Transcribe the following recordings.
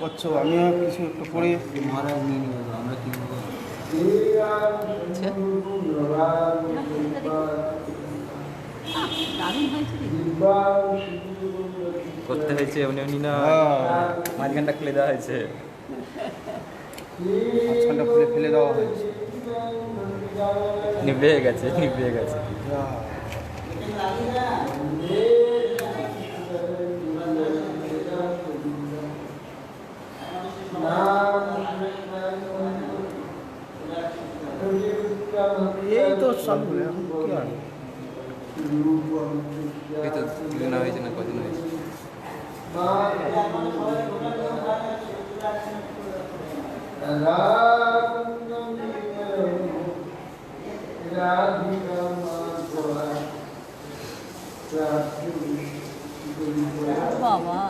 করছো, আমিও কিছু একটু পড়ি। মহারাজ নিয়ে নিয়ে যাবো, আমরা কিনবো। করতে হয়েছে এমনি এমনি না, মাঝখানটা খুলে দেওয়া হয়েছে, মাঝখানটা খুলে ফেলে দেওয়া হয়েছে, নিভে গেছে, নিভে গেছে। এই তো সব এখন কি আর এই তো দিন হয়েছে না, কদিন হয়েছে। বাবা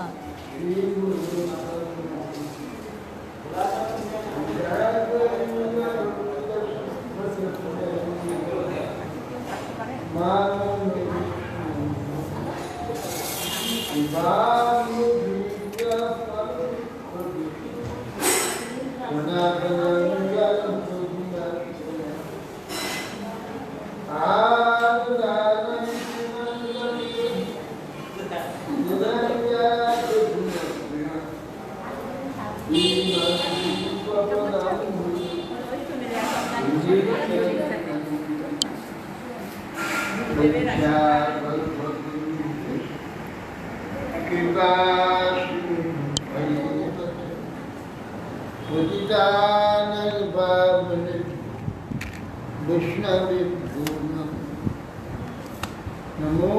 नमो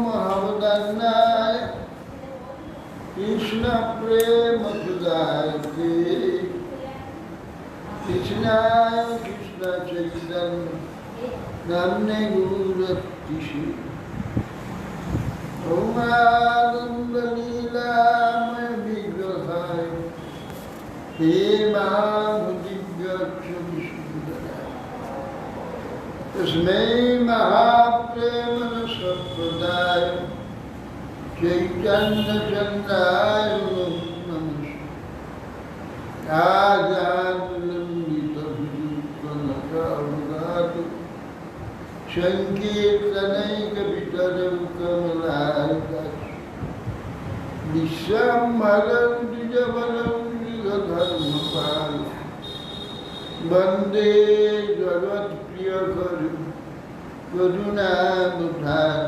महावदन्नाय कृष्ण प्रेम सुधारते कृष्णाय कृष्ण चैतन्य नाम्ने गुरुरत्तिषि ओमानंद लीलामय विग्रहाय हे मामुदिव्यक्षुषि तस्मै महाप्रेम संप्रदाय चैतन्य चंद्राय नमः आजानुलंबित विदुत्तनकावगात संकीर्तनैक वितरं कमलायतात् विश्वम्भरं द्विजबलं युगधर्मपाल वन्दे जगत्प्रियकरं करुणावतार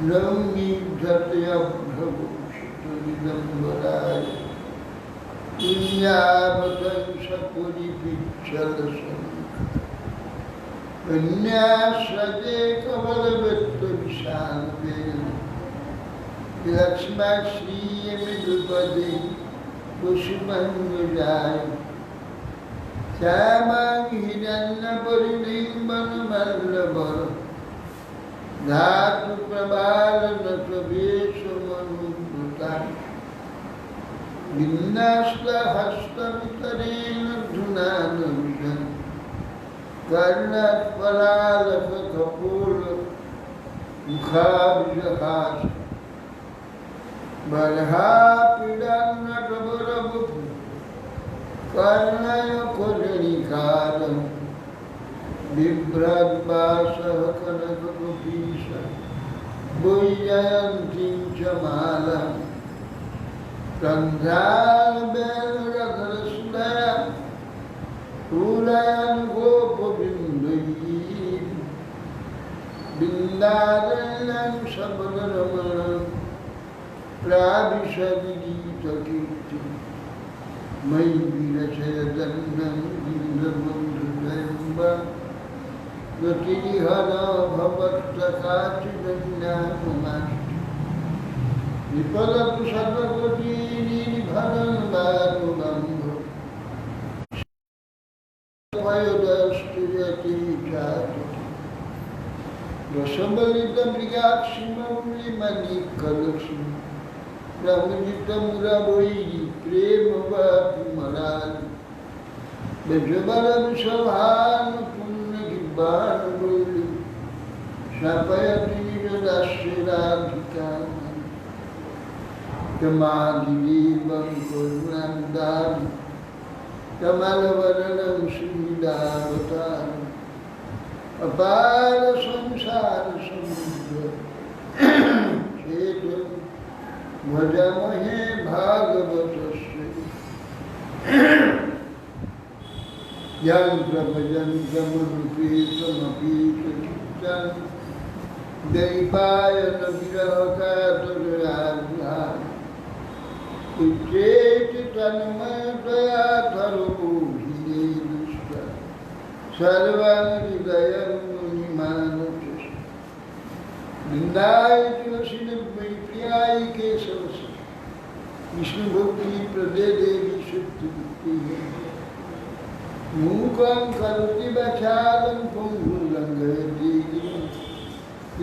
नौमीढतयभ्रभूषितविदम्बराय पुण्यावतंसपुरीपिच्छलसंख कन्याश्रजे कमलवृत्तविशालवेन लक्ष्मणश्रीयमिदुपदे कुसुमङ्गजाय श्यामं हिरण्यपरिनिम्बनमल्लभर धातुप्रबालनटवेशमनुवृता विन्यस्तहस्तवितरेण धुनानन्दन् कर्णत्पलालककपोल मुखाभिजहास बर्हापीडान्नटवरवपु कर्णय कोजनिकारं बिभ्रद्वासः कनककपीश वैजयन्तीं च मालां गन्धालवेलरधरसुधया पूरयन् गोपबिन्दुैः बिन्दारण्यं सबलरमणं प्राविशद्गीतकीर्तिं मयि विरचयदन्नं गिरिन्द्रबन्धुजयम्बा गतिरिहर भवत्तकाचिदन्यासमाष्टि विपदतु सर्वकोटिनिर्भरं बालुबन्धु वयोदस्तिरति चातु रसबलितमृगाक्षिमौलिमणिकलक्ष्मी प्रमुदितमुरवैः प्रेमवातिमलानि बेजबलविषभानुपुण्यगिब्बानुगौली शपयति निजदास्यराधिकाम् कमादिदेवं करुणान्दानि कमलवदनं श्रीदावतारम् अपार संसार समुद्र चेतन भजमहे भागवतस्य यन्त्रभजन्तमनुपेतमपीतचित्तं दैपायन विरहकातुराभ्याम् उच्चेति तन्मयतया तरुभिः सर्वान् हृदयं मुनिमानतः वृन्दाय तुलसीदेवी प्रियाय केशवस्य विष्णुभक्तिप्रदे देवी शक्तिः मूकं करोति वाचालं पङ्गुं लङ्घयति गिरिं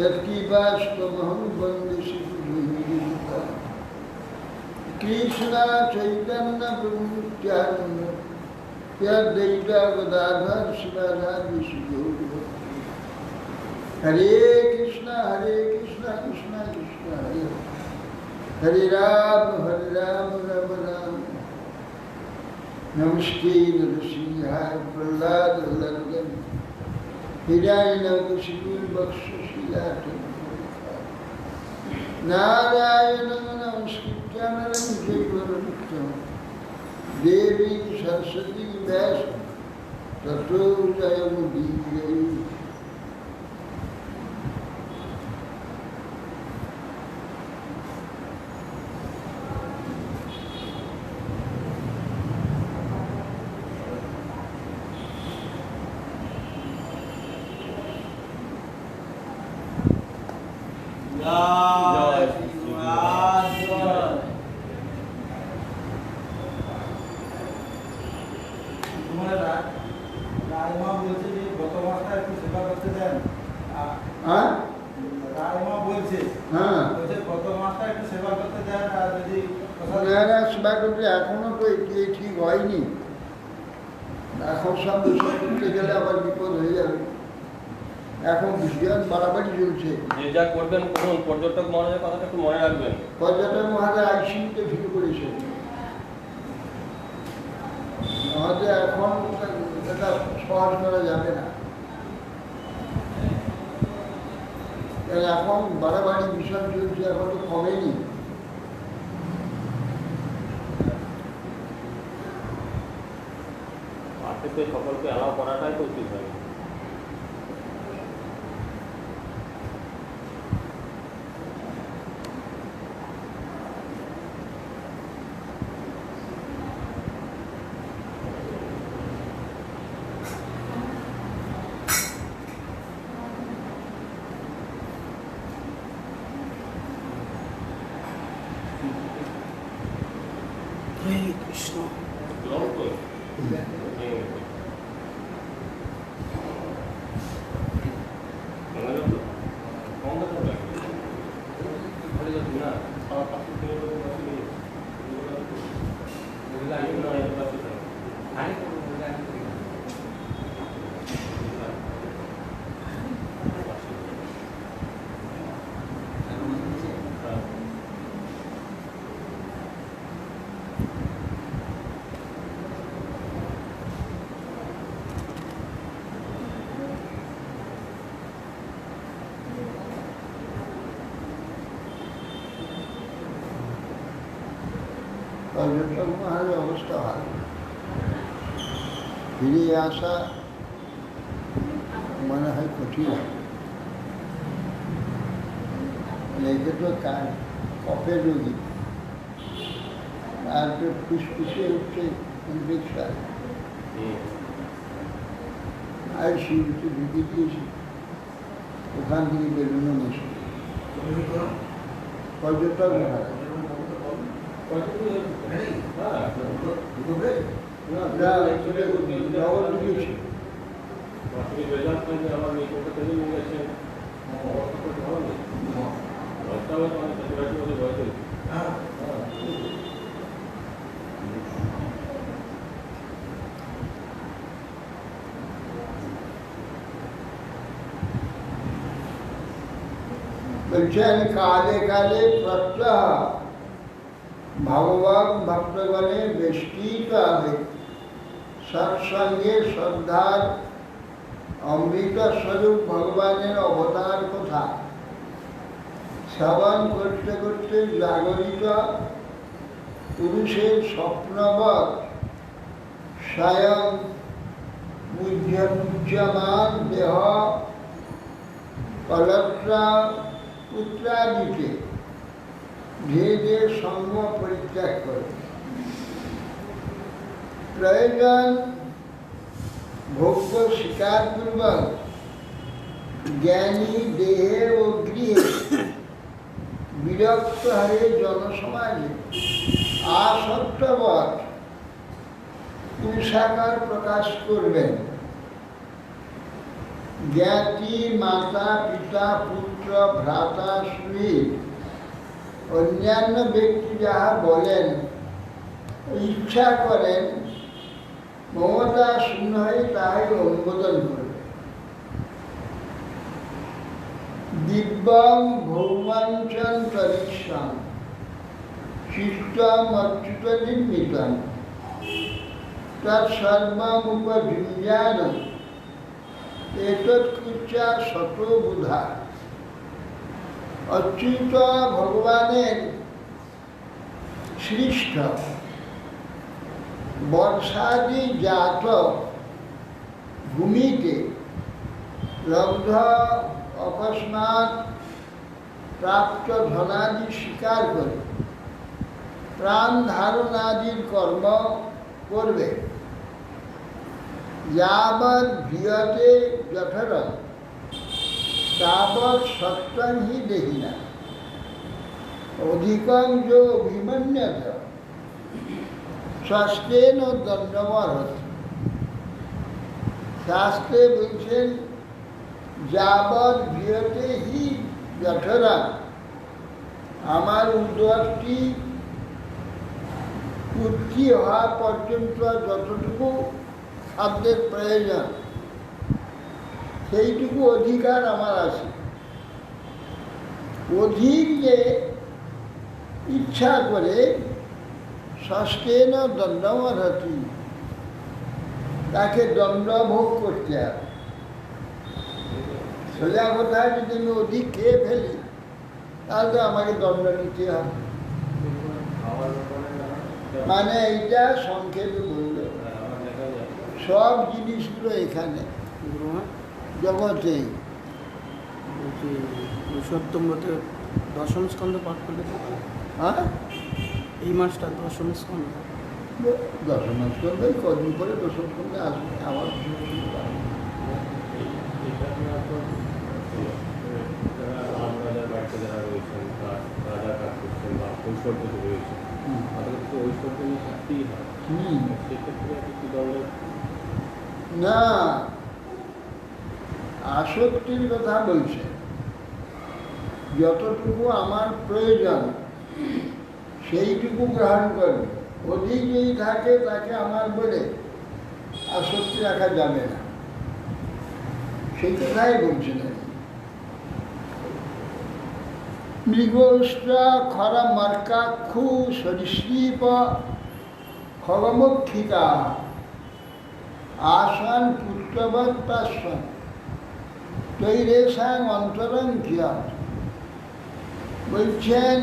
यत्कृपास्त्वमहं वन्दे श्रीगुरुं कृष्ण चैतन्य प्रभु नित्यानन्द यद्दैता गदाधर शिवाधारि सुगौर हरे कृष्ण कृष्ण कृष्ण हरे हरे राम राम राम नमस्ते नरसिंहाय प्रह्लाद लंदन हिरण्यकशिपु वक्षशिलात् नारायणं नमस्कृत्य नरं चैव नरोत्तमं देवी सरस्वती व्यास ततो जयमुदीरये এখনো তো এটি ঠিক হয়নি, এখন সব বিষয় করতে গেলে আবার বিপদ হয়ে যাবে। এখন ভীষণ বাড়াবাড়ি চলছে। যে যা করবেন করুন, পর্যটক মহারাজের কথাটা একটু মনে রাখবেন। পর্যটক মহারাজ আইসিইউতে ভিড় করেছে, আমাদের এখন এটা সহজ করা যাবে না, এখন বাড়াবাড়ি বিষয় চলছে, এখন তো কমেনি। সকলকে অ্যালাউ করাটাই তো উচিত হবে। হরে কৃষ্ণ। গ্রহণ করুন। পর্যটক মহলের অবস্থা ভালো, ফিরে আসা মনে হয় কঠিন। একে তো কফের রোগী, আর তো ফুসফুসে উঠছে ইনফেকশন, আর শিউরিতে ঢুকে দিয়েছি, ওখান থেকে বেরোনো মুশকিল। পর্যটক মহল বলছেন কালে কালে প্রত্যহ ভগবান ভক্তগণে বেষ্টিত হবে সৎসঙ্গে শ্রদ্ধার অমৃত স্বরূপ ভগবানের অবতার কথা শ্রবণ করতে করতে জাগরিত পুরুষের স্বপ্নবৎ স্বয়ং মুহ্যমান দেহ কলত্রা পুত্রাদিকে ধীরে ধীরে সঙ্গ পরিত্যাগ করে প্রয়োজন ভোগ্য স্বীকারপূর্বক জ্ঞানী দেহে ও গৃহে বিরক্ত হয়ে জনসমাজে আসক্তবৎ পুরুষাকার প্রকাশ করবেন। জ্ঞাতি মাতা পিতা পুত্র ভ্রাতা সুহৃদ অন্যান্য ব্যক্তি যাহা বলেন ইচ্ছা করেন মমতা শূন্য হয়ে তাহাই অনুমোদন করবে। দিব্যং ভৌমাঞ্চন তরিষ্যং শিষ্টম অচ্যুত নির্মিতং তৎসর্বমুপযুঞ্জান এতৎকৃত্যা শত বুধা। অচ্যুত ভগবানের সৃষ্ট বর্ষাদি জাত ভূমিতে লব্ধ অকস্মাৎ প্রাপ্ত ধনাদি স্বীকার করে প্রাণ ধারণাদির কর্ম করবে। যাবৎ ভিয়তে যঠরং তাবৎ সত্যং হি দেহিনা অধিকং যো অভিমন্যত শাস্ত্রেণ দণ্ডমর্হতি। শাস্ত্রে বলছেন যাবৎ ভিয়তে হি যঠরং, আমার উদরটি উৎকি হওয়া পর্যন্ত যতটুকু খাদ্যের প্রয়োজন সেইটুকু অধিকার আমার আছে। অধিক যে ইচ্ছা করে শাস্ত্রেণ দণ্ডমর্হতি, তাকে দণ্ড ভোগ করতে হবে। সোজা কথা, যদি আমি অধিক খেয়ে ফেলি তাহলে তো আমাকে দণ্ড নিতে হবে। মানে এইটা সংক্ষেপে বলল, সব জিনিসগুলো এখানে জগতে। পুরুষোত্তমতে দশম স্কন্ধ পাঠ করলে তো ভালো। হ্যাঁ, এই মাসটা দশম স্কন্ধ। দশম স্কন্ধে কদিন পরে দশম স্কন্ধে আসবে আবার। রাজার বাড়িতে যারা রয়েছেন বা রাজার কাজ করছেন বা ঐশ্বর্য রয়েছে, তাদের তো ঐশ্বর্য নিয়ে থাকতেই হয়। সেক্ষেত্রে কি দলের না, আসক্তির কথা বলছে। যতটুকু আমার প্রয়োজন সেইটুকু গ্রহণ করবে, অধিক যদি থাকে তাকে আমার বলে আসক্তি রাখা যাবে না, সেই কথাই বলছিলেন। মৃগোষ্ট্রা খরা মার্কাক্ষু সরীসৃপ খগমক্ষিকা আসন পুত্রবৎ পাশন তৈরেশাং অন্তরং কিয়াত। বলছেন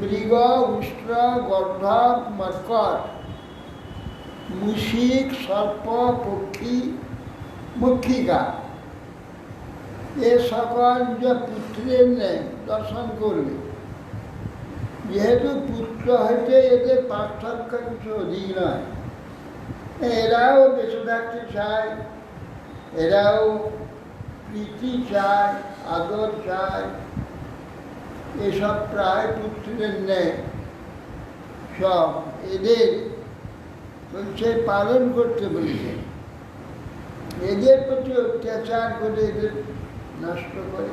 মৃগ, উষ্ট্র, গর্ধব, মর্কট, মুশিক, সর্প, পক্ষী, মক্ষিকা এ সকল যে পুত্রের নেই দর্শন করবে। যেহেতু পুত্র হইতে এদের পার্থক্য কিছু অধিক নয়, এরাও বেঁচে থাকতে চায়, এরাও প্রীতি চায়, আদর চায়, এসব প্রায় পুত্রের নেয়। সব এদের বলছে পালন করতে বলছে, এদের প্রতি অত্যাচার করে এদের নষ্ট করে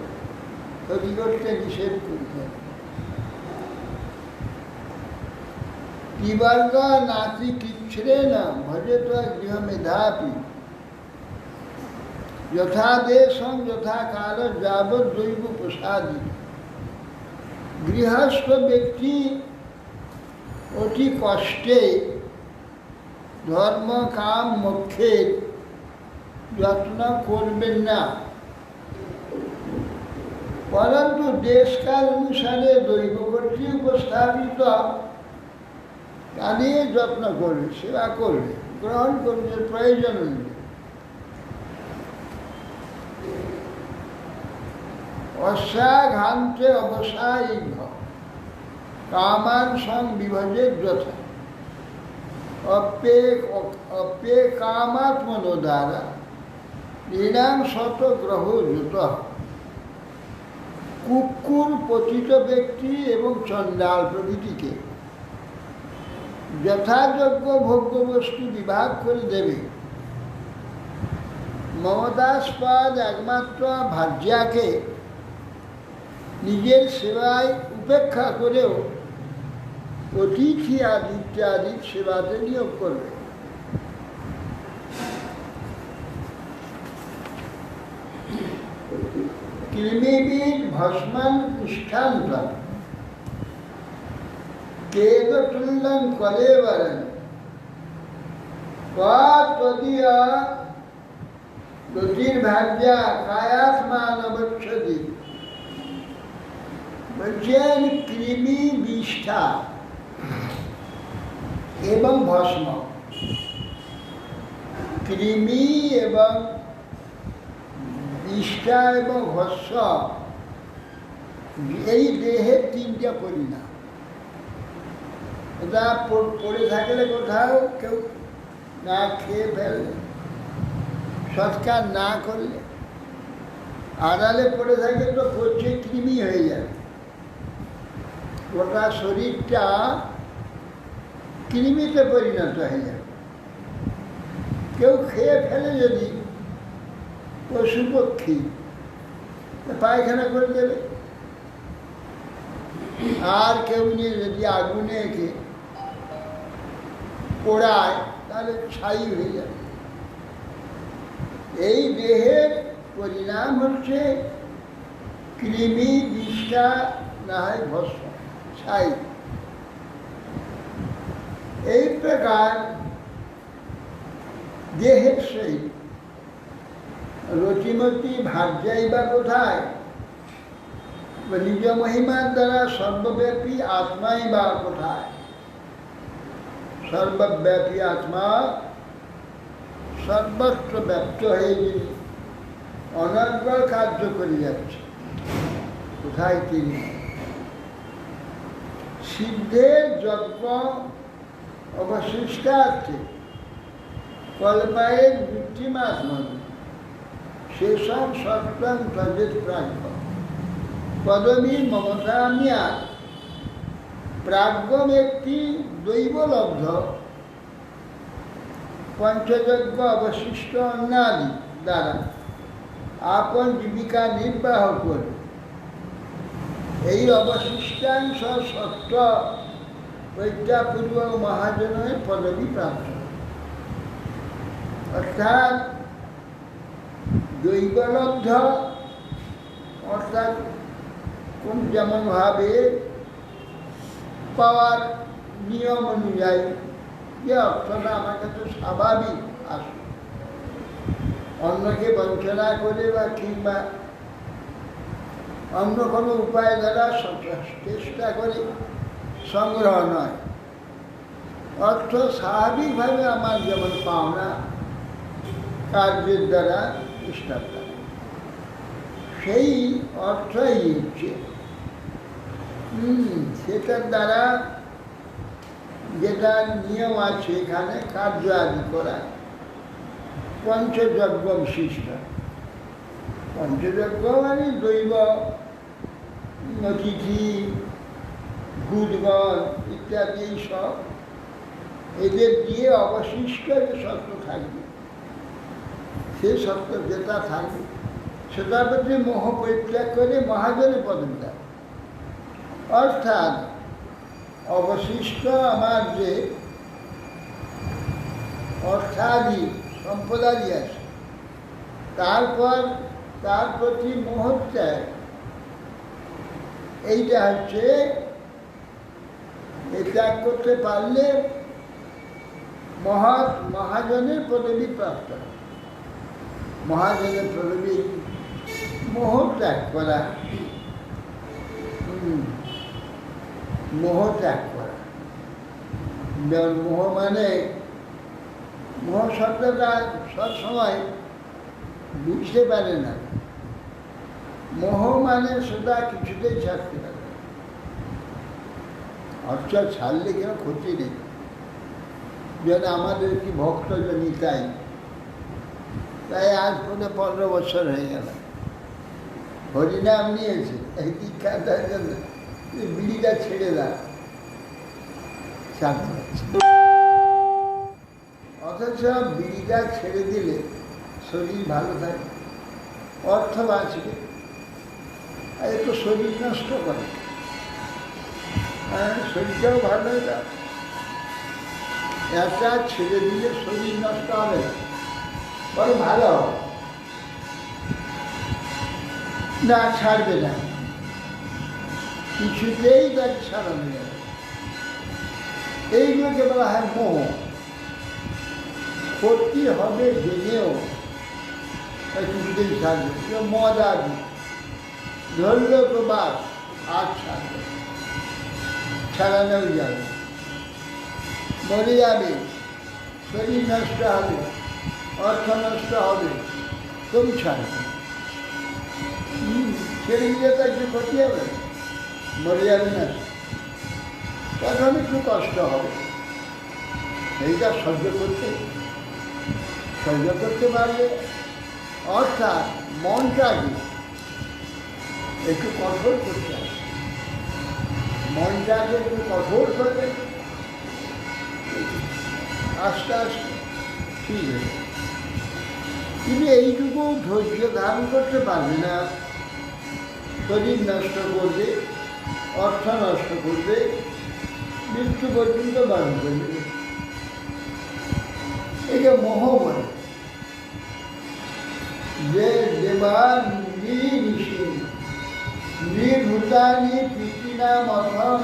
ক্ষতি করতে নিষেধ করতে। কিবর্গ নাতি কিচ্ছরে না ভজে তো গৃহ মেধাপি যথাদেশং যথা কাল যাবৎ দৈব প্রসাদী। গৃহস্থ ব্যক্তি অতি কষ্টে ধর্ম, কাম, মোক্ষের যত্ন করবেন না, পরন্তু দেশকাল অনুসারে দৈব কর্তৃক উপস্থাপিত তা নিয়ে যত্ন করবে, সেবা করবে, গ্রহণ করবে, প্রয়োজন নেই। অশ্বাঘান্তে অবসায়ী কামান সং বিভজের যথা অপ্যে কামাত্মনো দ্বারা ঋণাং শত গ্রহ যুত। কুকুর, পতিত ব্যক্তি এবং চণ্ডাল প্রভৃতিকে যথাযোগ্য ভোগ্যবস্তু বিভাগ করে দেবে। মমতাস্পদ একমাত্র ভার্যাকে নিজের সেবায় উপেক্ষা করেও অতিথি আদি ইত্যাদি সেবাতে নিয়োগ করবে। কৃমিবিদ ভস্মান পৃষ্ঠান্তর কেদতুল্যং কলেবরণ তদীয় জ্যোতির্ভাগ্যা কায়াত্মান অবচ্ছদি। বলছেন কৃমি, বিষ্ঠা এবং ভস্ম। কৃমি এবং বিষ্ঠা এবং ভস্ম এই দেহের তিনটা পরিণাম। এটা পড়ে থাকলে কোথাও কেউ না খেয়ে ফেললে, সৎকার না করলে, আড়ালে পড়ে থাকে তো পচে কৃমি হয়ে যাবে। গোটা শরীরটা কৃমিতে পরিণত হয়ে যাবে। কেউ খেয়ে ফেলে যদি পশু পক্ষী, পায়খানা করে দেবে। আর কেউ নিয়ে যদি আগুনে পোড়ায় তাহলে ছাই হয়ে যাবে। এই দেহের পরিণাম হচ্ছে কৃমি, বিষ্ঠা, না হয় ভস্ম, ছাই। এই প্রকার দেহের সেই রতিমতি ভার্যাই বা কোথায়? নিজ মহিমার দ্বারা সর্বব্যাপী আত্মাই বা কোথায়? সর্বব্যাপী আত্মা সর্বত্র ব্যক্ত হয়ে যিনি অনর্গল কার্য করে যাচ্ছে, কোথায় তিনি? সিদ্ধের যজ্ঞ অবশিষ্টার্থে কল্পায়ের বৃত্তিমাত্মন শেষম সত্যম তজেত প্রাজ্ঞ পদমী মমতামিয়া। প্রাজ্ঞ ব্যক্তি দৈবলব্ধ পঞ্চযজ্ঞ অবশিষ্ট অন্নাদি দ্বারা আপন জীবিকা নির্বাহ করে এই অবশিষ্টাংশ সত্য প্রজ্ঞাপূর্বক মহাজনের পদবী প্রাপ্ত। অর্থাৎ দৈবলব্ধ, অর্থাৎ কোন যেমনভাবে পাওয়ার নিয়ম অনুযায়ী যে অর্থটা আমার কাছে স্বাভাবিক আসে, অন্যকে বঞ্চনা করে বা কিংবা অন্য কোনো উপায় দ্বারা চেষ্টা করে সংগ্রহ নয়, অর্থ স্বাভাবিকভাবে আমার যেমন পাওনা কার্যের দ্বারা স্থাপিত, সেই অর্থই হচ্ছে সেটার দ্বারা যেটা নিয়ম আছে এখানে কার্য আদি করা, পঞ্চযজ্ঞ বিশিষ্ট। পঞ্চযজ্ঞ মানে দৈব, অতিথি, ভূতগণ ইত্যাদি সব, এদের দিয়ে অবশিষ্ট যে সত্য থাকবে, সে সত্য যেটা থাকবে সেটার প্রতি মোহ পরিত্যাগ করে মহাজনের পদবী দেয়। অর্থাৎ অবশিষ্ট আমার যে অর্থাদি সম্পদাদি আছে, তারপর তার প্রতি মোহ ত্যাগ, এইটা হচ্ছে এই ত্যাগ করতে পারলে মহাজনের পদবী প্রাপ্ত। মহাজনের পদবী মোহ ত্যাগ করা, মোহ ত্যাগ করা। যেমন মোহ মানে, মোহ শব্দটা সবসময় বুঝতে পারে না। মোহ মানে সেটা কিছুতেই ছাড়তে পারে, অর্থ ছাড়লে কেন ক্ষতি নেই। যেন আমাদের কি ভক্ত নিতাই, তাই আজ পর্যন্ত 15 বছর হয়ে গেল হরিনাম নিয়েছে এই দীক্ষা দেওয়ার জন্য, বিড়িটা ছেড়ে দাও, শান্তি পাচ্ছে। অথচ বিড়িটা ছেড়ে দিলে শরীর ভালো থাকে, অর্থ বাঁচবে, আর একটু শরীর নষ্ট করে, শরীরটাও ভালো হয়ে যাবে। একটা ছেড়ে দিলে শরীর নষ্ট হবে, বড় ভালো হবে না, ছাড়বে না, কিছুতেই তার ছাড়ানো যাবে। এইগুলোকে বলা হয় মোহ। ক্ষতি হবে জেনেও কিছুতেই ছাড়বে। কেউ মদ আদি ধরলেও তো বাস, আর ছাড়বে, ছাড়ানোও যাবে, মরে যাবে, শরীর নষ্ট হবে, অর্থ নষ্ট হবে, তুমি ছাড়বে। ছেড়ে দিলে তো একটু ক্ষতি হবে, মরে যাবে না, তখন একটু কষ্ট হবে। এইটা সহ্য করতে পারলে, অর্থাৎ মনটাকে একটু কঠোর করতে হবে, মনটাকে একটু কঠোর করে আস্তে আস্তে ঠিক হয়ে, কিন্তু এইটুকু ধৈর্য ধারণ করতে পারবে না, শরীর নষ্ট করবে, অর্থ নষ্ট করবে, মৃত্যু পর্যন্ত বারণ করবে। একে মোহ বলে। যে দেবান নিশি নির্ভূতানি পিতৃনা মথন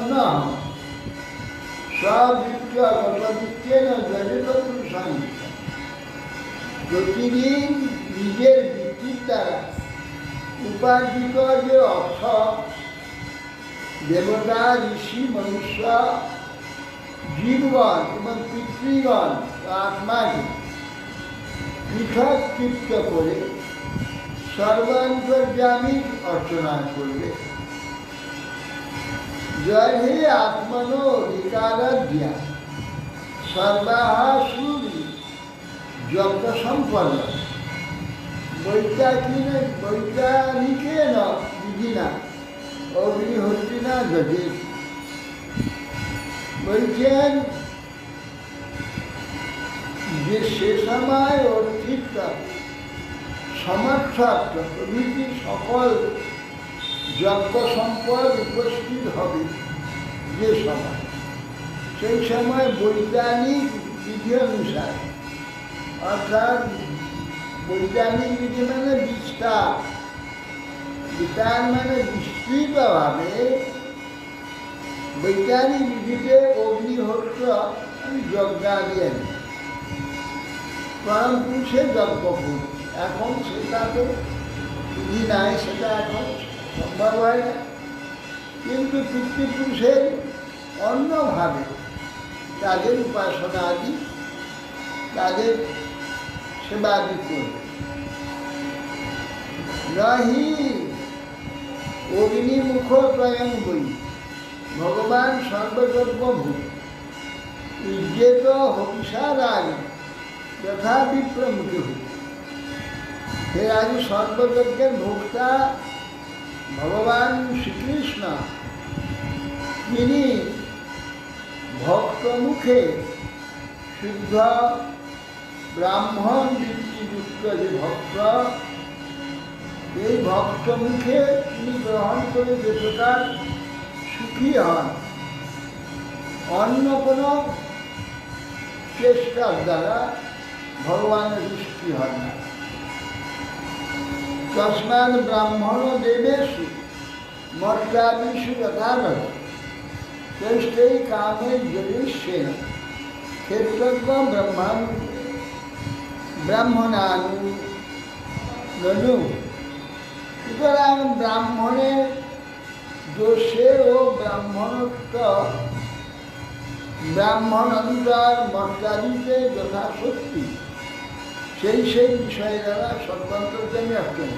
স্ববৃত্তেন জড়িত পুরুষাঙ্গ। প্রতিদিন নিজের বৃত্তির দ্বারা উপার্জিত যে অর্থ দেবতা, ঋষি, মনুষ্য, জীবগণ এবং পিতৃগণ আত্মাকে পৃথক তৃপ্ত করে সর্বান্তর্যামী অর্চনা করবে। জয় হে আত্মনো অধিকারাধ্যা সর্বাহাসুরি যজ্ঞ সম্পন্ন বৈজ্ঞানিকেন বিধিনা অগ্নিহোত্রিনা যজে। বলছেন যে সে সময় অর্থিত সমর্থার্থ প্রভৃতি সকল যজ্ঞ সম্পদ উপস্থিত হবে, যে সময় সেই সময় বৈজ্ঞানিক বিধি অনুসারে, অর্থাৎ বৈজ্ঞানিক বিধি মানে বিস্তার, বিস্তার মানে বিস্তৃতভাবে বৈজ্ঞানিক বিধিতে অগ্নিহোত্র যজ্ঞাদি পরম পুরুষের যজ্ঞ করবে। এখন সেটা তো বিধি নাই, সেটা এখন সম্ভব হয় না, কিন্তু পিতৃপুরুষের অন্যভাবে তাদের উপাসনা আদি, তাদের সেবাদি করবে। নহি অগ্নিমুখ স্বয়ং বই ভগবান সর্বযজ্ঞভূত ইজ্জেত হবিষারাগ যথা বিপ্রমুখী হই। হে রাজু, সর্বযজ্ঞের ভোক্তা ভগবান শ্রীকৃষ্ণ, তিনি ভক্ত মুখে শুদ্ধ ব্রাহ্মণ বৃত্তিযুক্ত যে ভক্ত, এই ভক্ত মুখে তিনি গ্রহণ করে যে প্রকার সুখী হন, অন্য কোনো চেষ্টার দ্বারা ভগবানের সৃষ্টি হয় না। তস্মাৎ ব্রাহ্মণ দেবেষু মর্যাদিষু যথারথ শ্রেষ্ঠৈ কামে যজস্যেন ক্ষেত্রজ্ঞ ব্রাহ্মণানু ননু। সুতরাং ব্রাহ্মণের দোষে ও ব্রাহ্মণত্ব, ব্রাহ্মণন্তর মর্যাদিতে যথাশক্তি সেই সেই বিষয় দ্বারা সর্বান্তর্যামী আসছেন।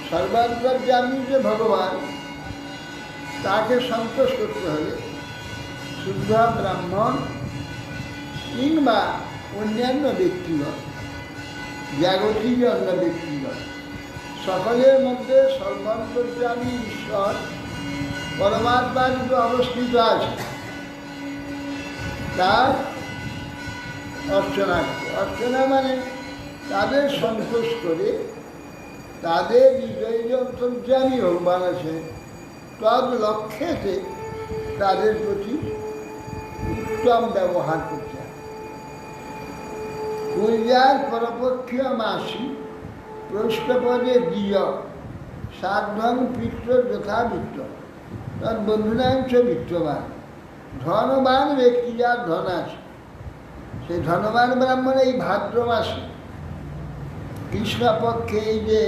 সর্বান্তর্যামী যে ভগবান, তাকে সন্তোষ করতে হলে শুদ্ধ ব্রাহ্মণ কিংবা অন্যান্য ব্যক্তিগণ, জাগতিক অন্য ব্যক্তিগণ, সকলের মধ্যে সর্বান্তর্যামী ঈশ্বর পরমাত্মা কিন্তু অবস্থিত আছে, তার অর্চনা। অর্চনা মানে তাদের সন্তোষ করে, তাদের হৃদয় যে অন্তর্যামী ভগবান আছে তদ লক্ষ্যেতে তাদের প্রতি উত্তম ব্যবহার করতে হয়। কুর্যার পরপক্ষীয় মাসি পৃষ্ঠপদে দিয় সাধন পিত্র যথাবৃত্ত তার বন্ধুনাংশ বিত্তবান। ধনবান ব্যক্তি, যার ধন আছে, সেই ধনবান ব্রাহ্মণ এই ভাদ্র মাসে কৃষ্ণপক্ষে এই যে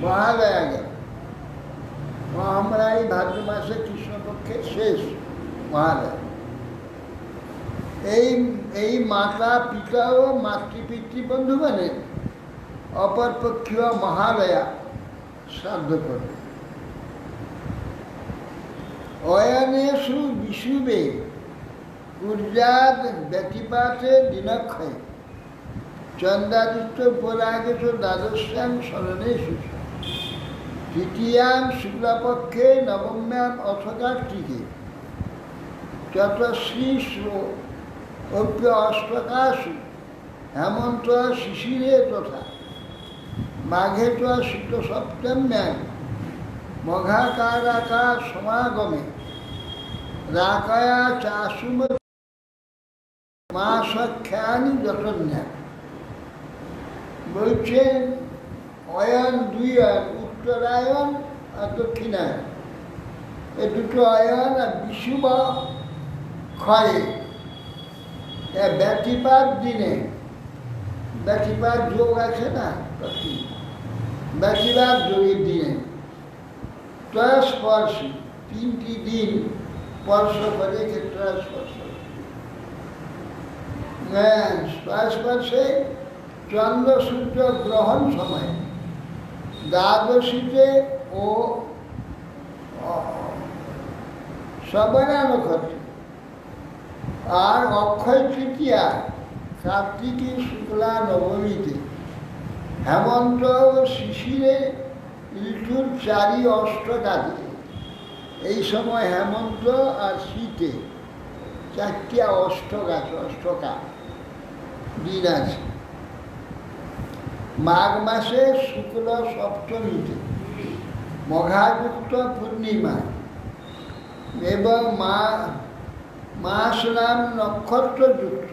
মহালয়া গেল, আমরা এই ভাদ্র মাসে কৃষ্ণপক্ষে শেষ মহালয়া, এই মাতা পিতা ও মাতৃপিতৃবন্ধু মানে অপরপক্ষীয় মহালয়া শ্রাদ্ধ করবে। অয়নেষু বিশুবে কুর্যাদ ব্যতিপাতে দিনক্ষয় চন্দ্রাদিত্য উপরাগেষু দ্বাদশ্যাম স্মরণেষু তৃতীয়াং শুক্লাপক্ষে নবম্যাম অথ কার্তিকে চতশ্রী অপ্য অষ্টকাশু হেমন্ত শিশিরে তথা মাঘে চ শুক্ল সপ্তম্যাং মঘাকারাকার সমাগমে রাকায়া চাশুম মাসখ্যানি যতন্যা। বলছেন অয়ন দুই অয়ন, উত্তরায়ণ আর দক্ষিণায়ন, এই দুটো অয়ন আর বিষুব ক্ষয়ে ব্যতিপাত দিনে, ব্যতিপাত যোগ আছে না, ব্যতিপাত যোগের দিনে ত্রয়স্পর্শী তিনটি দিন স্পর্শ করে, ত্রয়স্পর্শ স্পর্শে চন্দ্র সূর্য গ্রহণ সময়, দ্বাদশীতে ও সবনানক্ষত্রে, আর অক্ষয় তৃতীয়া কার্তিকী শুক্লা নবমীতে, হেমন্ত ও শিশিরে ঋতুর চারি অষ্টকাতে। এই সময় হেমন্ত আর শীতে চারটিয়া অষ্টক আছে, অষ্টকা দিন আছে। মাঘ মাসে শুক্ল সপ্তমীতে, মঘাযুক্ত পূর্ণিমা এবং মাস নাম নক্ষত্রযুক্ত,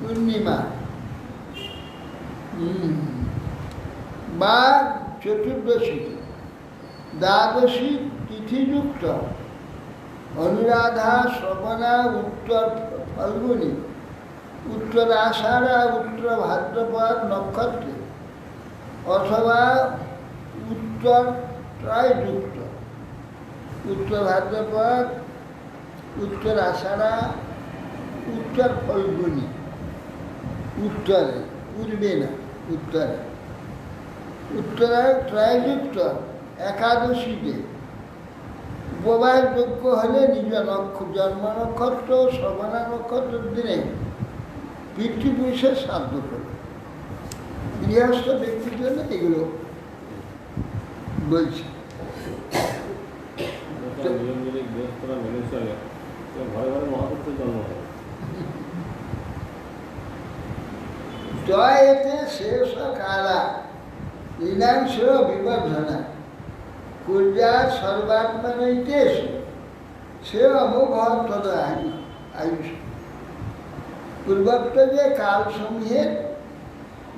পূর্ণিমা বা চতুর্দশী, দ্বাদশী তিথিযুক্ত, অনুরাধা, শ্রবণা, উত্তর ফাল্গুনী, উত্তর আষাঢ়া, উত্তর ভাদ্রপদ নক্ষত্রে অথবা উত্তর ত্রয়যুক্ত, উত্তর ভাদ্রপদ, উত্তর আষাঢ়া, উত্তর ফাল্গুনী, উত্তরে, পূর্বে না, উত্তরে, উত্তরে ত্রয়যুক্ত একাদশীতে উপবাসযোগ্য হলে নিজ জন্ম নক্ষত্র, শ্রবণা নক্ষত্রের দিনে পিতৃপুরুষের শ্রাদ্ধ করবে। গৃহস্থ ব্যক্তির জন্য এগুলো বলছি। নিয়ম যদি গৃহস্থরা মেনে চলে, ঘরে ঘরে মহাপুরুষের জন্ম হবে। জয় এতে শেষ কালা লীনাংশ বিবর্ধনা কুর্যা সর্বাত্মনৈতেশ সে অমোঘ তদ আয়ুষ। পূর্বোক্ত যে কালসমূহের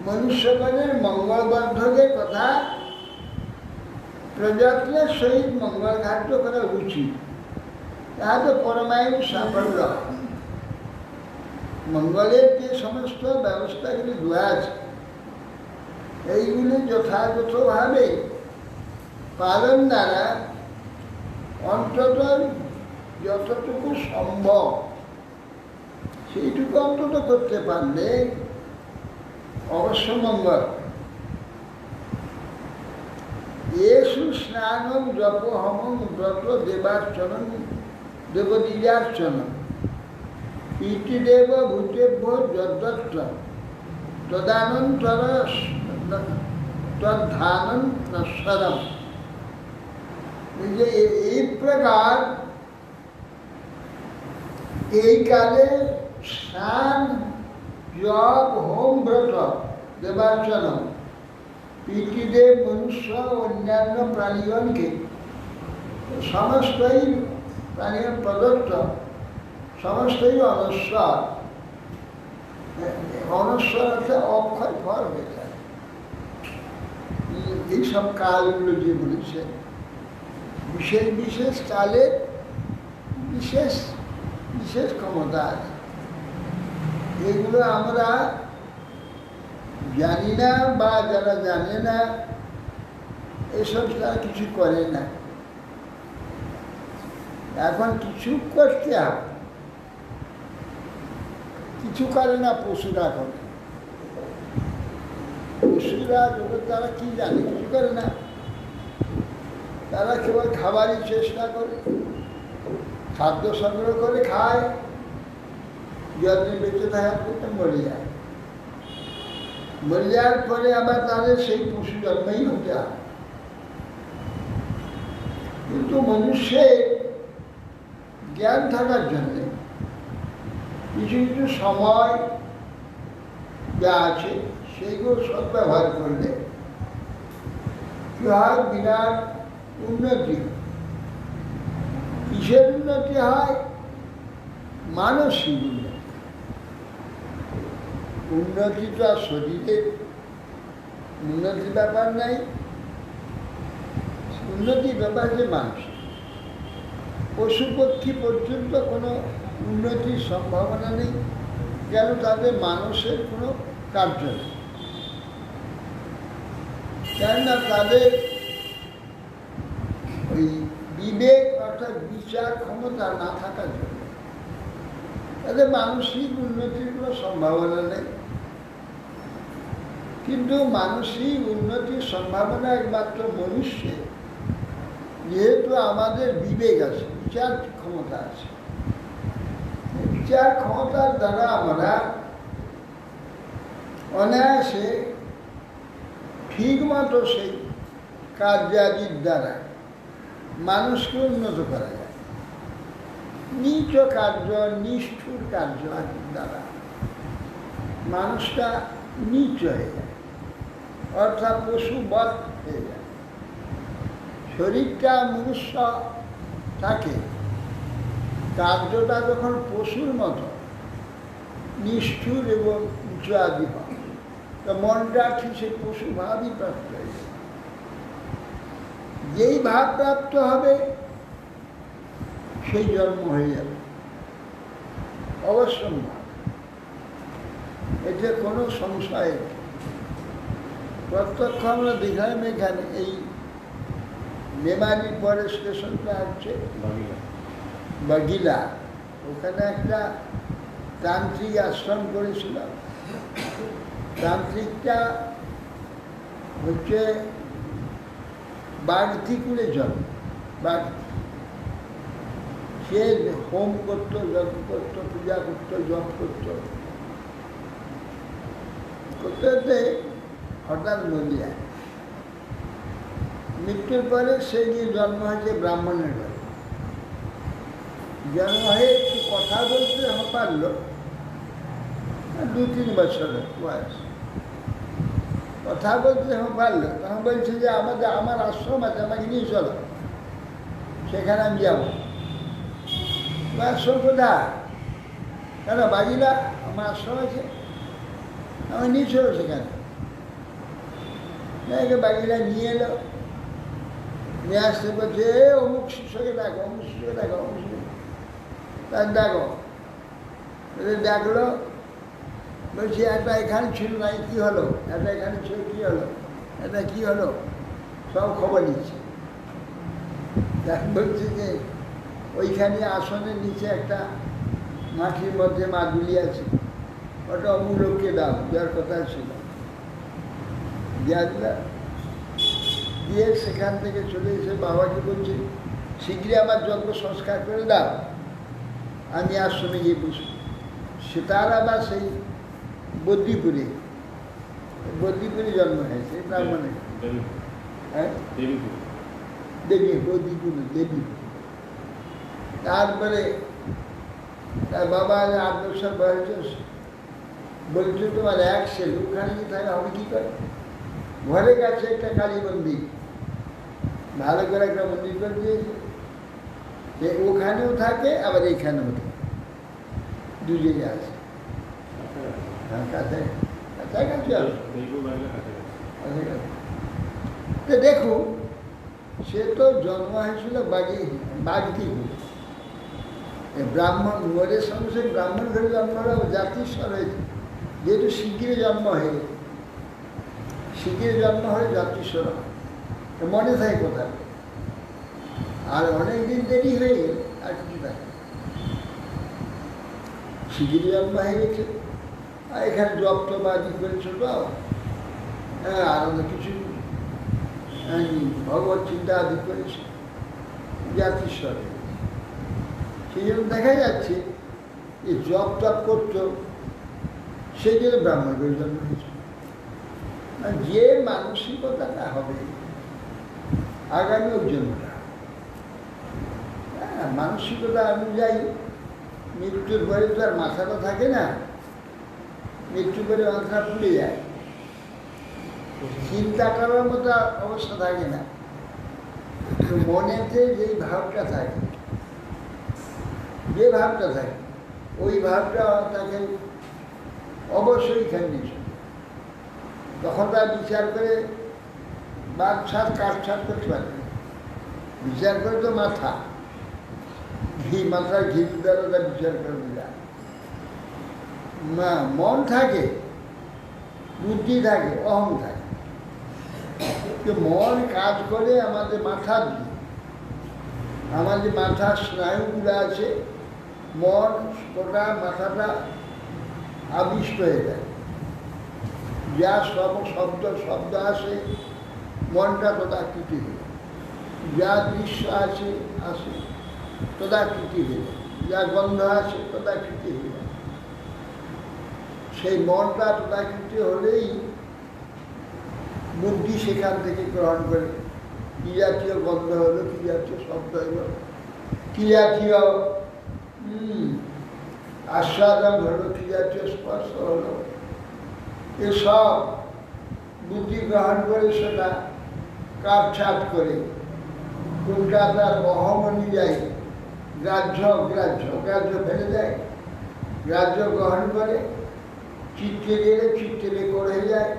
মনুষ্যগণের মঙ্গলবর্ধকের কথা প্রযত্নের সহিত মঙ্গল ঘাট্য করা উচিত, তাহাতে পরমায়ু সাফল্য। মঙ্গলের যে সমস্ত ব্যবস্থাগুলি দেওয়া আছে এইগুলি যথাযথভাবে পালন দ্বারা অন্তত যতটুকু সম্ভব সেইটুকু অন্তত করতে পারলে অবশ্য মঙ্গল। এষু স্নানম জপ হমম ব্রত দেবার্চনম দেবদীজার্চনম ইতিদেব ভূতেভ্য যদ্দত্ত তদানন্তর তদ্ধানম নশ্বরম। এই প্রকার এই কালে স্নান, জপ, হোম, ব্রত, দেবার্চনম পিতৃদেব, মনুষ্য, অন্যান্য প্রাণীগণকে সমস্তই প্রাণীগণ প্রদত্ত, সমস্তই অনশ্বর। অনশ্বর অর্থাৎ অক্ষয় ফল হয়ে যায়। এইসব কালগুলো যে বলেছে বিশেষ বিশেষ কালে বিশেষ বিশেষ ক্ষমতা আছে। এগুলো আমরা জানি না, বা যারা জানে না এসব তারা কিছু করে না। এখন কিছু করতে হবে, কিছু করে না পশুরা করে। পশুরা তারা কি জানে, কিছু করে না, তারা কেবল খাবারই চেষ্টা করে, খাদ্য সংগ্রহ করে খায়, যতদিন বেঁচে থাকার করতে মরে যায়। মরে যাওয়ার পরে আবার তাদের সেই পশু জন্মই হতে হয়। কিন্তু মানুষের জ্ঞান থাকার জন্য কিছু কিছু সময় যা আছে সেইগুলো সদ্ব্যবহার করলে কি হয়, বিরাট উন্নতি। কিসের উন্নতি হয়? মানসিক উন্নতি। উন্নতি তো আর শরীরের উন্নতির ব্যাপার নাই, উন্নতির ব্যাপার যে মানুষ। পশু পক্ষী পর্যন্ত কোনো উন্নতির সম্ভাবনা নেই, কেন তাদের মানুষের কোনো কার্য নেই। কেননা তাদের ওই বিবেক অর্থাৎ বিচার ক্ষমতা না থাকার জন্য তাদের মানসিক উন্নতির কোনো সম্ভাবনা নেই। কিন্তু মানসিক উন্নতির সম্ভাবনা একমাত্র মনুষ্যের, যেহেতু আমাদের বিবেক আছে, বিচার ক্ষমতা আছে। বিচার ক্ষমতার দ্বারা আমরা অনায়াসে ঠিক মতো সেই কার্যাদির দ্বারা মানুষকে উন্নত করা যায়। নীচ কার্য, নিষ্ঠুর কার্য আদির দ্বারা মানুষটা নীচ হয়ে যায়, অর্থাৎ পশুবৎ হয়ে যায়। শরীরটা মনুষ্য থাকে কার্যটা যখন পশুর মতো নিষ্ঠুর এবং উচ্চ আদি হয়, তা মনটা ঠিক সেই পশু ভাবই প্রাপ্ত হয়ে যাবে। যেই ভাব প্রাপ্ত হবে সেই জন্ম হয়ে যাবে, অবশ্যম্ভাব, এতে কোনো সংশয় নেই। প্রত্যক্ষ আমরা দেখলাম এখানে এই নেমানির পরে স্টেশনটা হচ্ছে বাগিলা, ওখানে একটা তান্ত্রিক আশ্রম করেছিলাম। তান্ত্রিকটা হচ্ছে বাগধিকুলে জন্ম, বাগধি। সে হোম করতো, যজ্ঞ করতো, পূজা করতো, জপ করতো, করতে করতে হঠাৎ নদিয়ায় মৃত্যুর পরে সে গিয়ে জন্ম হয়েছে ব্রাহ্মণের ঘরে। জন্ম হয়ে একটু কথা বলতে পারলো, 2-3 বছরের বয়স। কথা বলতে পারলো, তখন বলছে যে আমার আশ্রম আছে, আমাকে নিয়ে চলো, সেখানে আমি যাবো। আশ্রম কোথায়? কেন বাগিলা, আমার আশ্রম আছে, আমি নিয়ে চলো সেখানে। বাগিলা নিয়ে এলো, নিয়ে আসতে বলছে অমুক শিষ্যকে ডাকো, অমুক শিষ্যকে ডাকো, অমুক শিষ্য, তার ডাকো। ডাকলো, বলছি একটা এখানে ছিল নাই, কী হলো? একটা এখানে ছিল, কী হলো? এটা কী হলো? সব খবর নিচ্ছে। বলছে যে ওইখানে আসনের নিচে একটা মাটির মধ্যে মাদুলি আছে, ওটা অমুক লোককে দাও, যার কথা ছিল। দিয়ে সেখান থেকে চলে এসে বাবাকে বলছে শীঘ্রই আমার যজ্ঞ সংস্কার করে দাও, আমি আশ্রমে গিয়ে বসি। সে তার আবার সেই বদ্রীপুরে জন্ম হয়েছে ব্রাহ্মণের। হ্যাঁ, দেবী, বদ্রীপুরে দেবী। তারপরে তার বাবা 8 বছর বয়স, বলছে তোমার এক ছেলে, ওখানে কি থাকে, হবে কী করে? ঘরের কাছে একটা কালী মন্দির, ভালো করে একটা মন্দির করে দিয়েছে, যে ওখানেও থাকে আবার এইখানেও থাকে, 2 জায়গায় আছে। হ্যাঁ, কাছাকাছি আছে। তো দেখুন, সে তো জন্ম হয়েছিল বাগধিপুরে। ব্রাহ্মণ মরের সঙ্গে সঙ্গে ব্রাহ্মণ ঘরে জন্ম হলে জাতিস্বর হয়েছে, যেহেতু শিগগিরি জন্ম হয়ে জাতিস্বর হয়, মনে থাকে কোথায়। আর অনেকদিন দেরি হয়ে গেলে আর কিছু থাকে, শিগগিরি জন্ম হয়ে গেছে। আর এখানে জপ টপ আদি করেছো তো, হ্যাঁ, আর কিছু ভগবত চিন্তা আদি করেছে, জাতিস্বরে। সেই জন্য দেখা যাচ্ছে এই জপ টপ করতো, সেই জন্য ব্রাহ্মণ করে জন্ম হয়েছে। যে মানসিকতাটা হবে আগামী ওর জন্মটা, হ্যাঁ, মানসিকতা অনুযায়ী মৃত্যুর পরে তো আর মাথাটা থাকে না, মৃত্যুর পরে মাথা পুড়ে যায়, চিন্তা করার মতো অবস্থা থাকে না। তো মনেতে যেই ভাবটা থাকে, ওই ভাবটা তাকে অবশ্যই খেয়ে, তখন তার বিচার করে বাদ ছাড় কাঠ ছাড় করতে পারবে। বিচার করে তো মাথার ঘি দ্বারা তার বিচার করে যায় না। মন থাকে, বুদ্ধি থাকে, অহং থাকে। মন কাজ করে আমাদের মাথা দিয়ে, আমাদের মাথার স্নায়ুগুলো আছে, মন গোটা মাথাটা আবিষ্ট হয়ে যায়। যা শব্দ আসে, মনটা তদাকৃতি হয়ে, যা দৃশ্য আসে তদাকৃতি হয়ে, যা গন্ধ আসে তদাকৃতি হয়ে। সেই মনটা তদাকৃতি হলেই বুদ্ধি সেখান থেকে গ্রহণ করে, কি জাতীয় গন্ধ হলো, কি জাতীয় শব্দ হলো, কি জাতীয় আস্বাদন হলো, কি জাতীয় স্পর্শ হলো, এসব বুদ্ধি গ্রহণ করে সেটা কাটছাট করে কোনটা তার অহম অনুযায়ী গ্রাহ্য অগ্রাহ্য, গ্রাহ্য ফেলে দেয়, গ্রাহ্য গ্রহণ করে, চিত্তে গেলে চিত্তে রেকর্ড হয়ে যায়,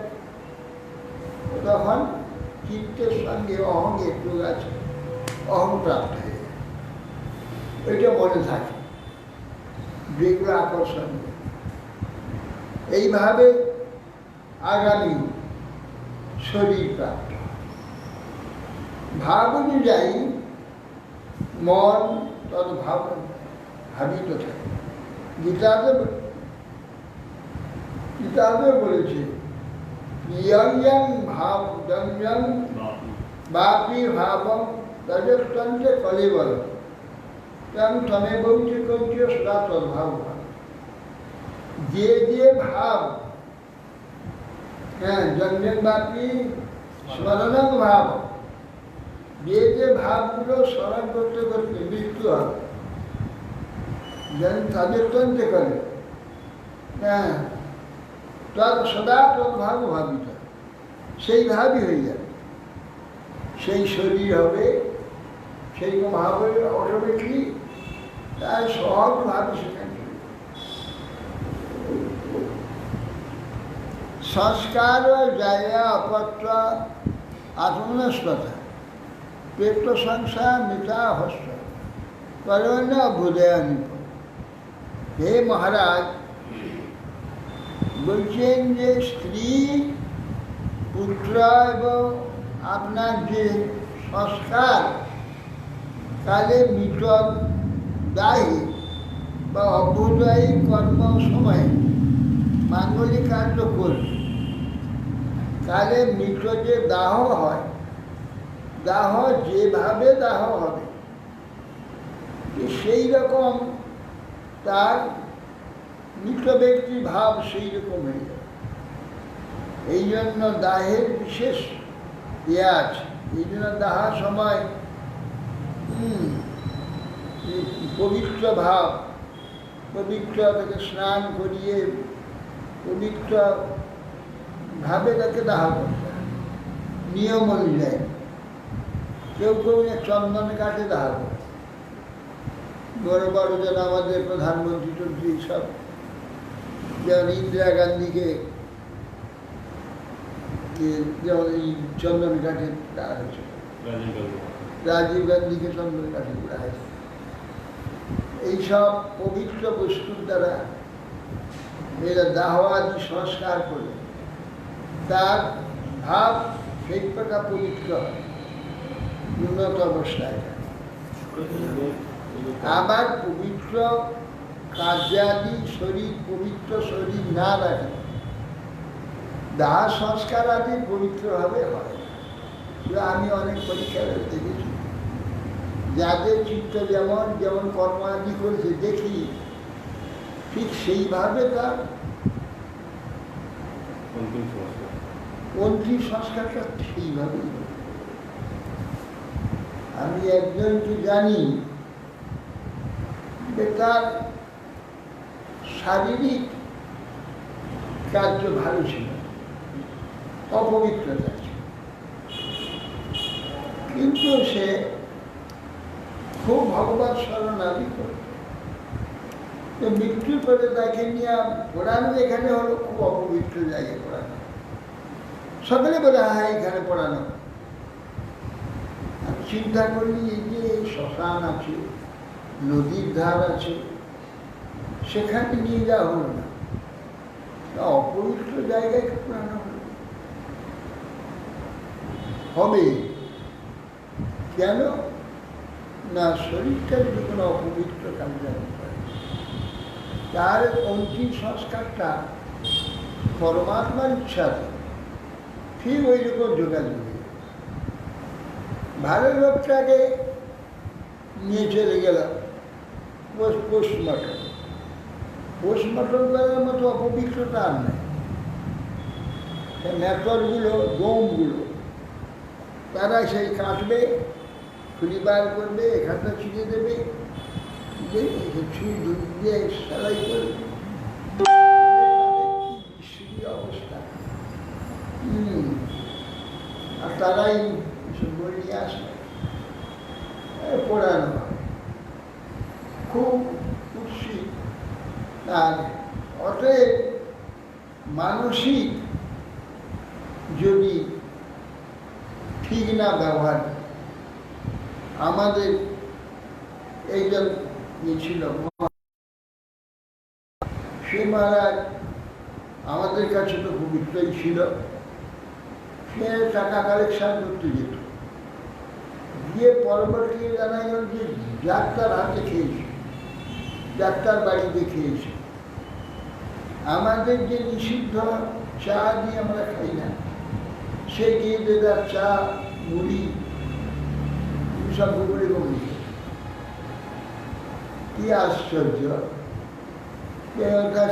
তখন চিত্তের সঙ্গে অহংয়ের যোগ আছে, অহং প্রাপ্ত হয়ে যায়। ওইটা মনে থাকে, যেগুলো আকর্ষণীয়। এইভাবে আগামী শরীর প্রাপ্ত। ভাব অনুযায়ী মন তদ ভাবিত থাকে। গীতাতে বলেছে ইয়ং ভাব জঞ্জং বাপি ভাবং তজস্তন্ত্রে কলিবল তং তমে বৌচি কৌচ্য সদা তদ্ভাব। যে যে ভাব, হ্যাঁ, জঞ্জং বাপি স্মরণং ভাব, যে যে ভাবগুলো স্মরণ করতে করতে মৃত্যু হবে, তাদের তন্ত্রে করে, হ্যাঁ, তদ সদা তদ্ভাব ভাবিত, সেই ভাবই হয়ে যাবে, সেই শরীর হবে, সেই ভাব হবে অটোমেটিকলি, তাই সহজ ভাবি সেখানে। সংস্কার জায়গা অপত্র আত্মনস্পতা পেট সংসার মিতা হস্ত করণ অভ্যুদয়ানি। হে মহারাজ, বলছেন যে স্ত্রী পুত্র এবং আপনার যে সংস্কার কালে মৃত দায়ী বা অভ্যুদয়ী কর্ম সময়ে মাঙ্গলিক কার্য করবে, কালে মৃত যে দাহ হয়, দাহ যেভাবে দাহ হবে সেই রকম তার মৃত ব্যক্তির ভাব সেই রকম হয়ে যাবে। এই জন্য দাহের বিশেষ ইয়ে আছে। এই জন্য দাহার সময় পবিত্র ভাব, পবিত্র তাকে স্নান করিয়ে পবিত্র ভাবে তাকে দাহ করতে হয় নিয়ম অনুযায়ী। কেউ কেউ চন্দন কাঠে দাহ করে, বড় বড় যেন আমাদের প্রধানমন্ত্রী টন্ত্রী সব, যেমন ইন্দিরা গান্ধীকে যেমন এই চন্দন কাঠে দাহ হয়েছে, রাজীব গান্ধীকে চন্দন কাঠে দেওয়া হয়েছে। এইসব পবিত্র বস্তুর দ্বারা এরা দাহ আদি সংস্কার করে তার ভাব সেই প্রকার পবিত্র হয়, উন্নত অবস্থায়। আবার পবিত্র কার্যাদি শরীর, পবিত্র শরীর না রাখে দাহ সংস্কার আদি পবিত্রভাবে হয়। আমি অনেক পরীক্ষা দেখেছি, যাদের চিত্ত যেমন যেমন কর্ম আদি করেছে দেখি, ঠিক সেইভাবে তার অন্তিম সংস্কারটা সেইভাবেই। আমি একজনকে জানি যে তার শারীরিক কার্য ভালো ছিল, অপবিত্রতা ছিল, কিন্তু সে খুব ভগবান শরণাগী করত। তো মৃত্যুর পরে তাকে নিয়ে পড়ানো এখানে হলো খুব অপবিত্র জায়গায় পড়ানো। সকলে বলে হ্যাঁ এখানে পড়ানো। আমি চিন্তা করি এই যে শ্মশান আছে, নদীর ধার আছে, সেখানে নিয়ে যাওয়া হলো না, অপবিত্র জায়গায় পড়ানো হবে কেন না? শরীরটা যদি কোনো অপবিত্র কাজে করে, তার অন্তিম সংস্কারটা পরমাত্মার ইচ্ছাতে ঠিক ওই রকম যোগাযোগ। ভালো লোকটাকে নিয়ে চলে গেলাম পোস্টমর্টম। পোস্টমর্টম করার মতো অপবিত্রতা আর নেই। নেটওয়ার্কগুলো, গোমগুলো, তারা সেই কাটবে, খুলি বার করবে, এখানটা ছিঁড়ে দেবে, ছুঁই দিয়ে সেলাই করবে, অবস্থা। আর তারাই বই নিয়ে আসবে, পড়ানো। আর অতএব মানসিক যদি ঠিক না ব্যবহার, আমাদের এইজন ছিল সে মহারাজ আমাদের কাছে তো পবিত্রই ছিল। সে টাকা কালেকশন করতে যেত, গিয়ে পরবর্তী জানা গেল যে ডাক্তার হাতে খেয়েছে, ডাক্তার বাড়িতে খেয়েছে। আমাদের যে নিষিদ্ধ চা দিয়ে আমরা খাই না, সে গিয়ে দেদার চা মুড়ি সব করে কমে। কি আশ্চর্য!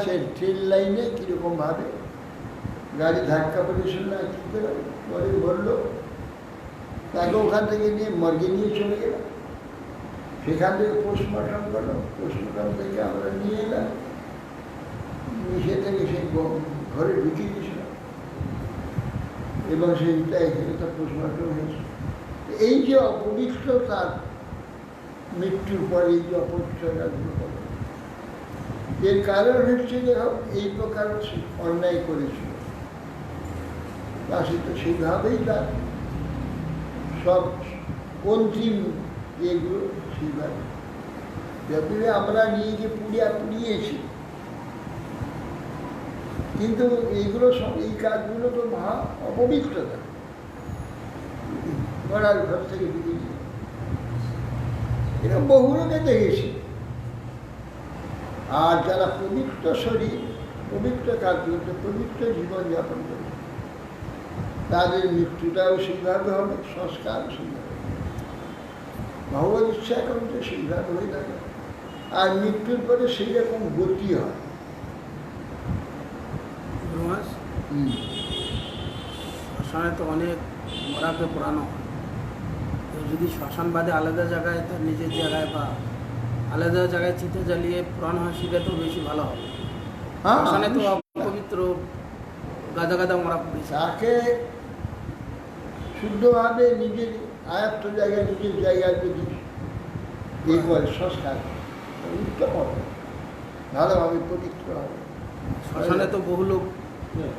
সে ট্রেন লাইনে কিরকম ভাবে গাড়ি ধাক্কা পড়েছিল না, কি করে পরে বললো, তাকে ওখান থেকে নিয়ে মর্গে নিয়ে চলে গেলাম। সেখান থেকে পোস্টমর্টম করলো, পোস্টমর্টম থেকে আমরা নিয়ে এলাম, সে থেকে সে ঘরে ঢুকিয়ে দিয়েছিলাম এবং সেইটা এখানে তার পোস্টমর্টম হয়েছে। এই যে অপবিত্রতার মৃত্যুর পরে এই যে অপবিত্রতাগুলো হলো, এর কারণ হচ্ছে যে এই প্রকার অন্যায় করেছিল, তা সে তো সেইভাবেই তার সব অন্তিম এগুলো সেইভাবে যতই আমরা নিয়ে গিয়ে পুড়িয়েছি, কিন্তু এইগুলো সব এই কাজগুলো তো মহা অপবিত্রতা। মরার ঘর থেকে ঢুকে নিয়ে এরকম বহু লোকে দেখেছি। আর যারা পবিত্র শরীর, পবিত্র কাজ করতে, পবিত্র জীবনযাপন করে, তাদের মৃত্যুটাও সেইভাবে হবে, সংস্কার সেইভাবে, ভগবত ইচ্ছা করতে সেইভাবে হয়ে থাকে। আর মৃত্যুর পরে সেই রকম গতি হয়। শ্মশানে তো অনেক মরাকে পোড়ানো হয়, যদি শ্মশান বাদে আলাদা জায়গায়, তার নিজের জায়গায় বা আলাদা জায়গায় চিতা জ্বালিয়ে পুরানো হয়, সেটা তো বেশি ভালো হবে। শ্মশানে তো পবিত্র গাদা গাদা মরা পড়েছে, তাকে শুদ্ধভাবে নিজের আয়ত্ত জায়গায়, নিজের জায়গায় যদি এই করে সংস্কার উত্তম হবে, ভালোভাবে পবিত্র হবে। শ্মশানে তো বহু লোক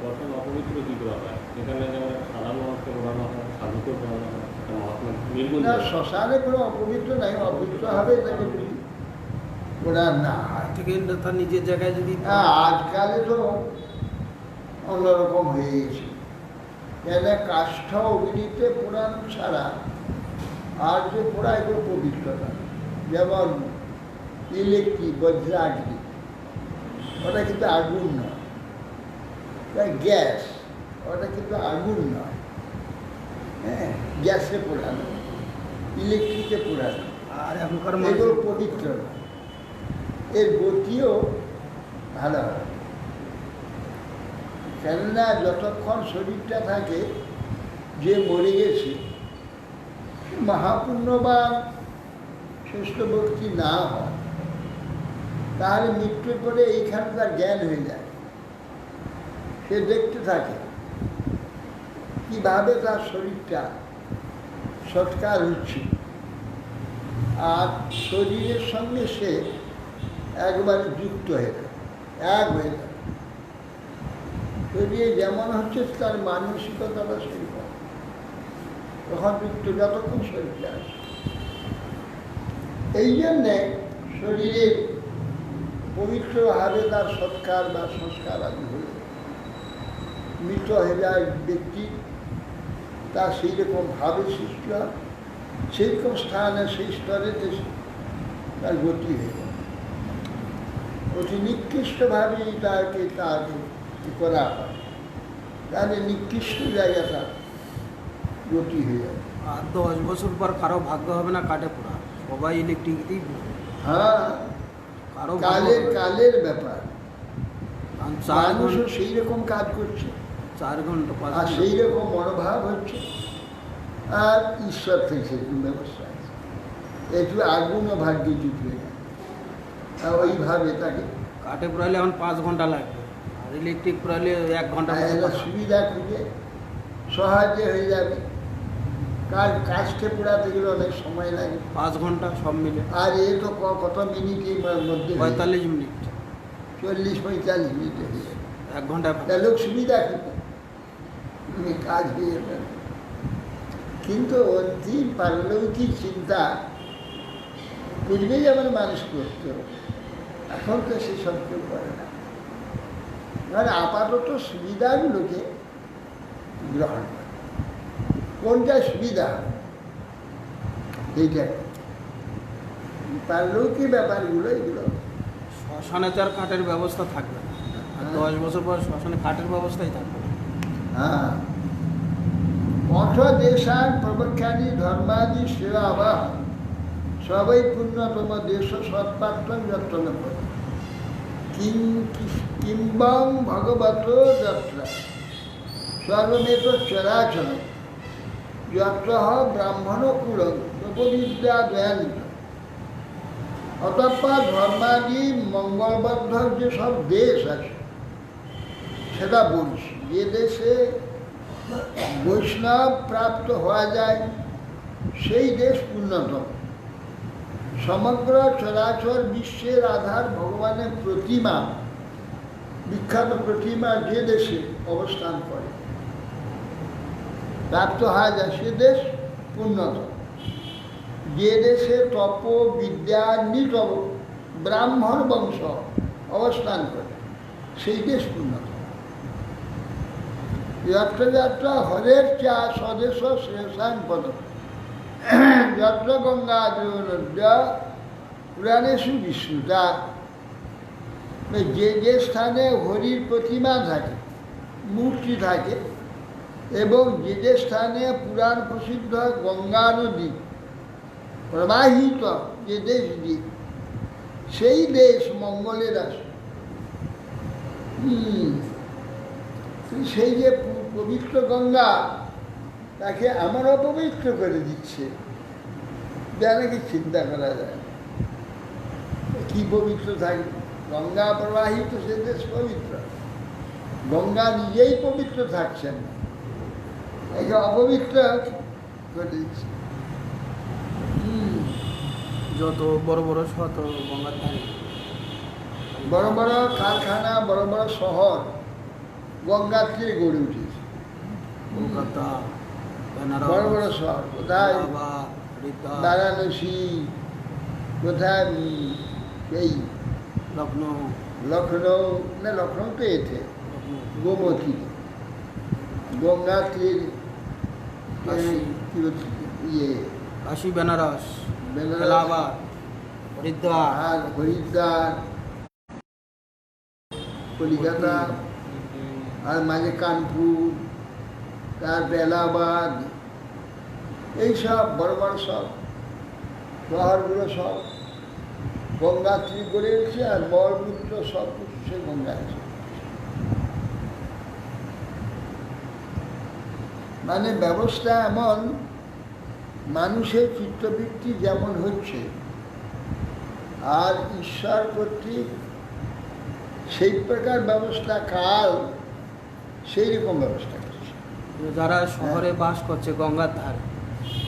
প্রথম অপবিত্র কি করা হয়, এখানে যেমন সাধারণ মানুষকে পড়ানো হয়, সাধুকে পড়ানো হয়, মহাত্মা নির্গুণ। না, শ্মশানে কোনো অপবিত্র নাই, অপবিত্র হবে তাকে যদি ওরা না হয়। থেকে তার নিজের জায়গায় যদি আজকালে তো অন্যরকম হয়ে গেছে, কেন কাষ্ঠ অগ্নিতে পোড়ানো ছাড়া আর যে পোড়ায় কোনো পবিত্রতা, যেমন ইলেকট্রিক বজ্রাগ্নি, ওটা কিন্তু আগুন নয়, গ্যাস, ওটা কিন্তু আগুন নয়। হ্যাঁ, গ্যাসে পোড়ানো, ইলেকট্রিকে পোড়ানো, আর এখনকার এগুলো পবিত্র নয়। এর গতিও ভালো হয়, কেননা যতক্ষণ শরীরটা থাকে, যে মরে গেছে মহাপুণ্যবান শ্রেষ্ঠ ভক্তি না হয়, তাহলে মৃত্যুর পরে এইখানে তার জ্ঞান হয়ে যায়। সে দেখতে থাকে কিভাবে তার শরীরটা সৎকার হচ্ছে, আর শরীরের সঙ্গে সে একবারে যুক্ত হয়ে যায়, এক হয়ে যায়। শরীরে যেমন হচ্ছে তার মানসিকতাটা সেরকম, তখন মৃত্যু যতক্ষণ শরীরে আসে। এই জন্যে শরীরের পবিত্রভাবে তার সৎকার বা সংস্কার আদি হলে মৃত হয়ে যায় ব্যক্তি, তার সেই রকম ভাবে সৃষ্টি হয়, সেইরকম স্থানে সেই স্তরে তার গতি হয়ে যায়। অতি নিকৃষ্টভাবেই তাকে করা হয়, তাহলে নিকৃষ্ট জায়গাটা গতি হয়ে যায়। আর 10 বছর পর কারো ভাগ্য হবে না কাটে পোড়া, সবাই ইলেকট্রিকতেই। হ্যাঁ, কারো কালের ব্যাপার। 4 মানুষও সেই রকম কাজ করছে, 4 ঘন্টা 5 আর সেই রকম মনোভাব হচ্ছে, আর ঈশ্বর থেকে সেরকম ব্যবস্থা আছে। একটু আগুনও ভাগ্যে জুটবে না, আর ওইভাবে তাকে কাঠে পোড়ালে এখন 5 ঘন্টা লাগবে, আর ইলেকট্রিক পোড়ালে 1 ঘন্টা। একটা সুবিধা খুঁজে সহজে হয়ে যাবে। কাজকে পোড়াতে গেলে অনেক সময় লাগে, 5 ঘন্টা সব মিলে, আর এ তো কত মিনিটের মধ্যে 45 মিনিট। 40-45 মিনিটে হয়ে যাবে। 1 ঘন্টায় তা লোক সুবিধা খেত, কাজ হয়ে যেত। কিন্তু অন্তিম পারলৌকিক চিন্তা পূর্বে যেমন মানুষ করত, এখন তো সেসব কেউ করে না। মানে আপাতত সুবিধাগুলোকে গ্রহণ করে, কোনটা সুবিধা এইটা পারলৌকিক ব্যাপারগুলো এগুলো। শ্মশানে তো আর কাঠের ব্যবস্থা থাকবে না, আর 10 বছর পর শ্মশানে কাঠের ব্যবস্থাই থাকবে না। হ্যাঁ, অথ দেশান প্রবক্ষানি ধর্মাদি সেবা আবাহ সবাই পুণ্যতম দেশ সৎপাত্রম যত্ন করে কিম্বং ভগবত যাত্রা সর্বমেত চরাচর যত্র ব্রাহ্মণ কুল তপবিদ্যা দয়ানিত। অতঃপর ধর্মাদি মঙ্গলবদ্ধ যেসব দেশ আছে সেটা বলছি, যে দেশে বৈষ্ণব প্রাপ্ত হওয়া যায় সেই দেশ উন্নতম। সমগ্র চরাচর বিশ্বের আধার ভগবানের প্রতিমা, বিখ্যাত প্রতিমা যে দেশে অবস্থান করে প্রাপ্ত হওয়া যায় সে দেশ উন্নত। যে দেশে তপ বিদ্যা নিতব ব্রাহ্মণ বংশ অবস্থান করে সেই দেশ উন্নত। যত্র যত্র হরের চা স্বদেশ শ্রেষ্ঠান পদ যত্র গঙ্গা পুরাণেশু বিষ্ণুতা। যে যে স্থানে হরির প্রতিমা থাকে, মূর্তি থাকে, এবং যে যে স্থানে পুরাণ প্রসিদ্ধ গঙ্গা নদী প্রবাহিত যে দেশ দিয়ে, সেই দেশ মঙ্গলের আসে। সেই যে পবিত্র গঙ্গা তাকে আমার অপবিত্র করে দিচ্ছে, যা নাকি চিন্তা করা যায়। কি পবিত্র থাকে? গঙ্গা প্রবাহিত সে দেশ পবিত্র, গঙ্গা নিজেই পবিত্র থাকছেন, একে অপবিত্র করে দিচ্ছে। যত বড় বড় শত গঙ্গার ধারে বড় বড় কারখানা, বড় বড় শহর গঙ্গার তীরে গড়ে উঠেছে। কলকাতা, বেনারস, বড় বড় শহর কোথায়? এলাহাবাদ, হরিদ্বার, বারাণসী, কোথায় এই লখনৌ, লখনৌ, না লখনৌ তো এতে গোমতী, গঙ্গার তীর, কাশী, ইয়ে কাশী, বেনারস, বেনারস, এলাহাবাদ, হরিদ্বার, আর হরিদ্বার, কলিকাতা, আর মাঝে কানপুর, তারপর এলাহাবাদ, এইসব বড় বড় সব শহরগুলো সব গঙ্গা তীর গড়ে উঠছে, আর মলমূত্র সব কিছু সে গঙ্গা আছে। মানে ব্যবস্থা এমন, মানুষের চিত্তবৃত্তি যেমন হচ্ছে, আর ঈশ্বর কর্তৃক সেই প্রকার ব্যবস্থা কাল সেই রকম ব্যবস্থা করছে। যারা শহরে বাস করছে গঙ্গার ধারে,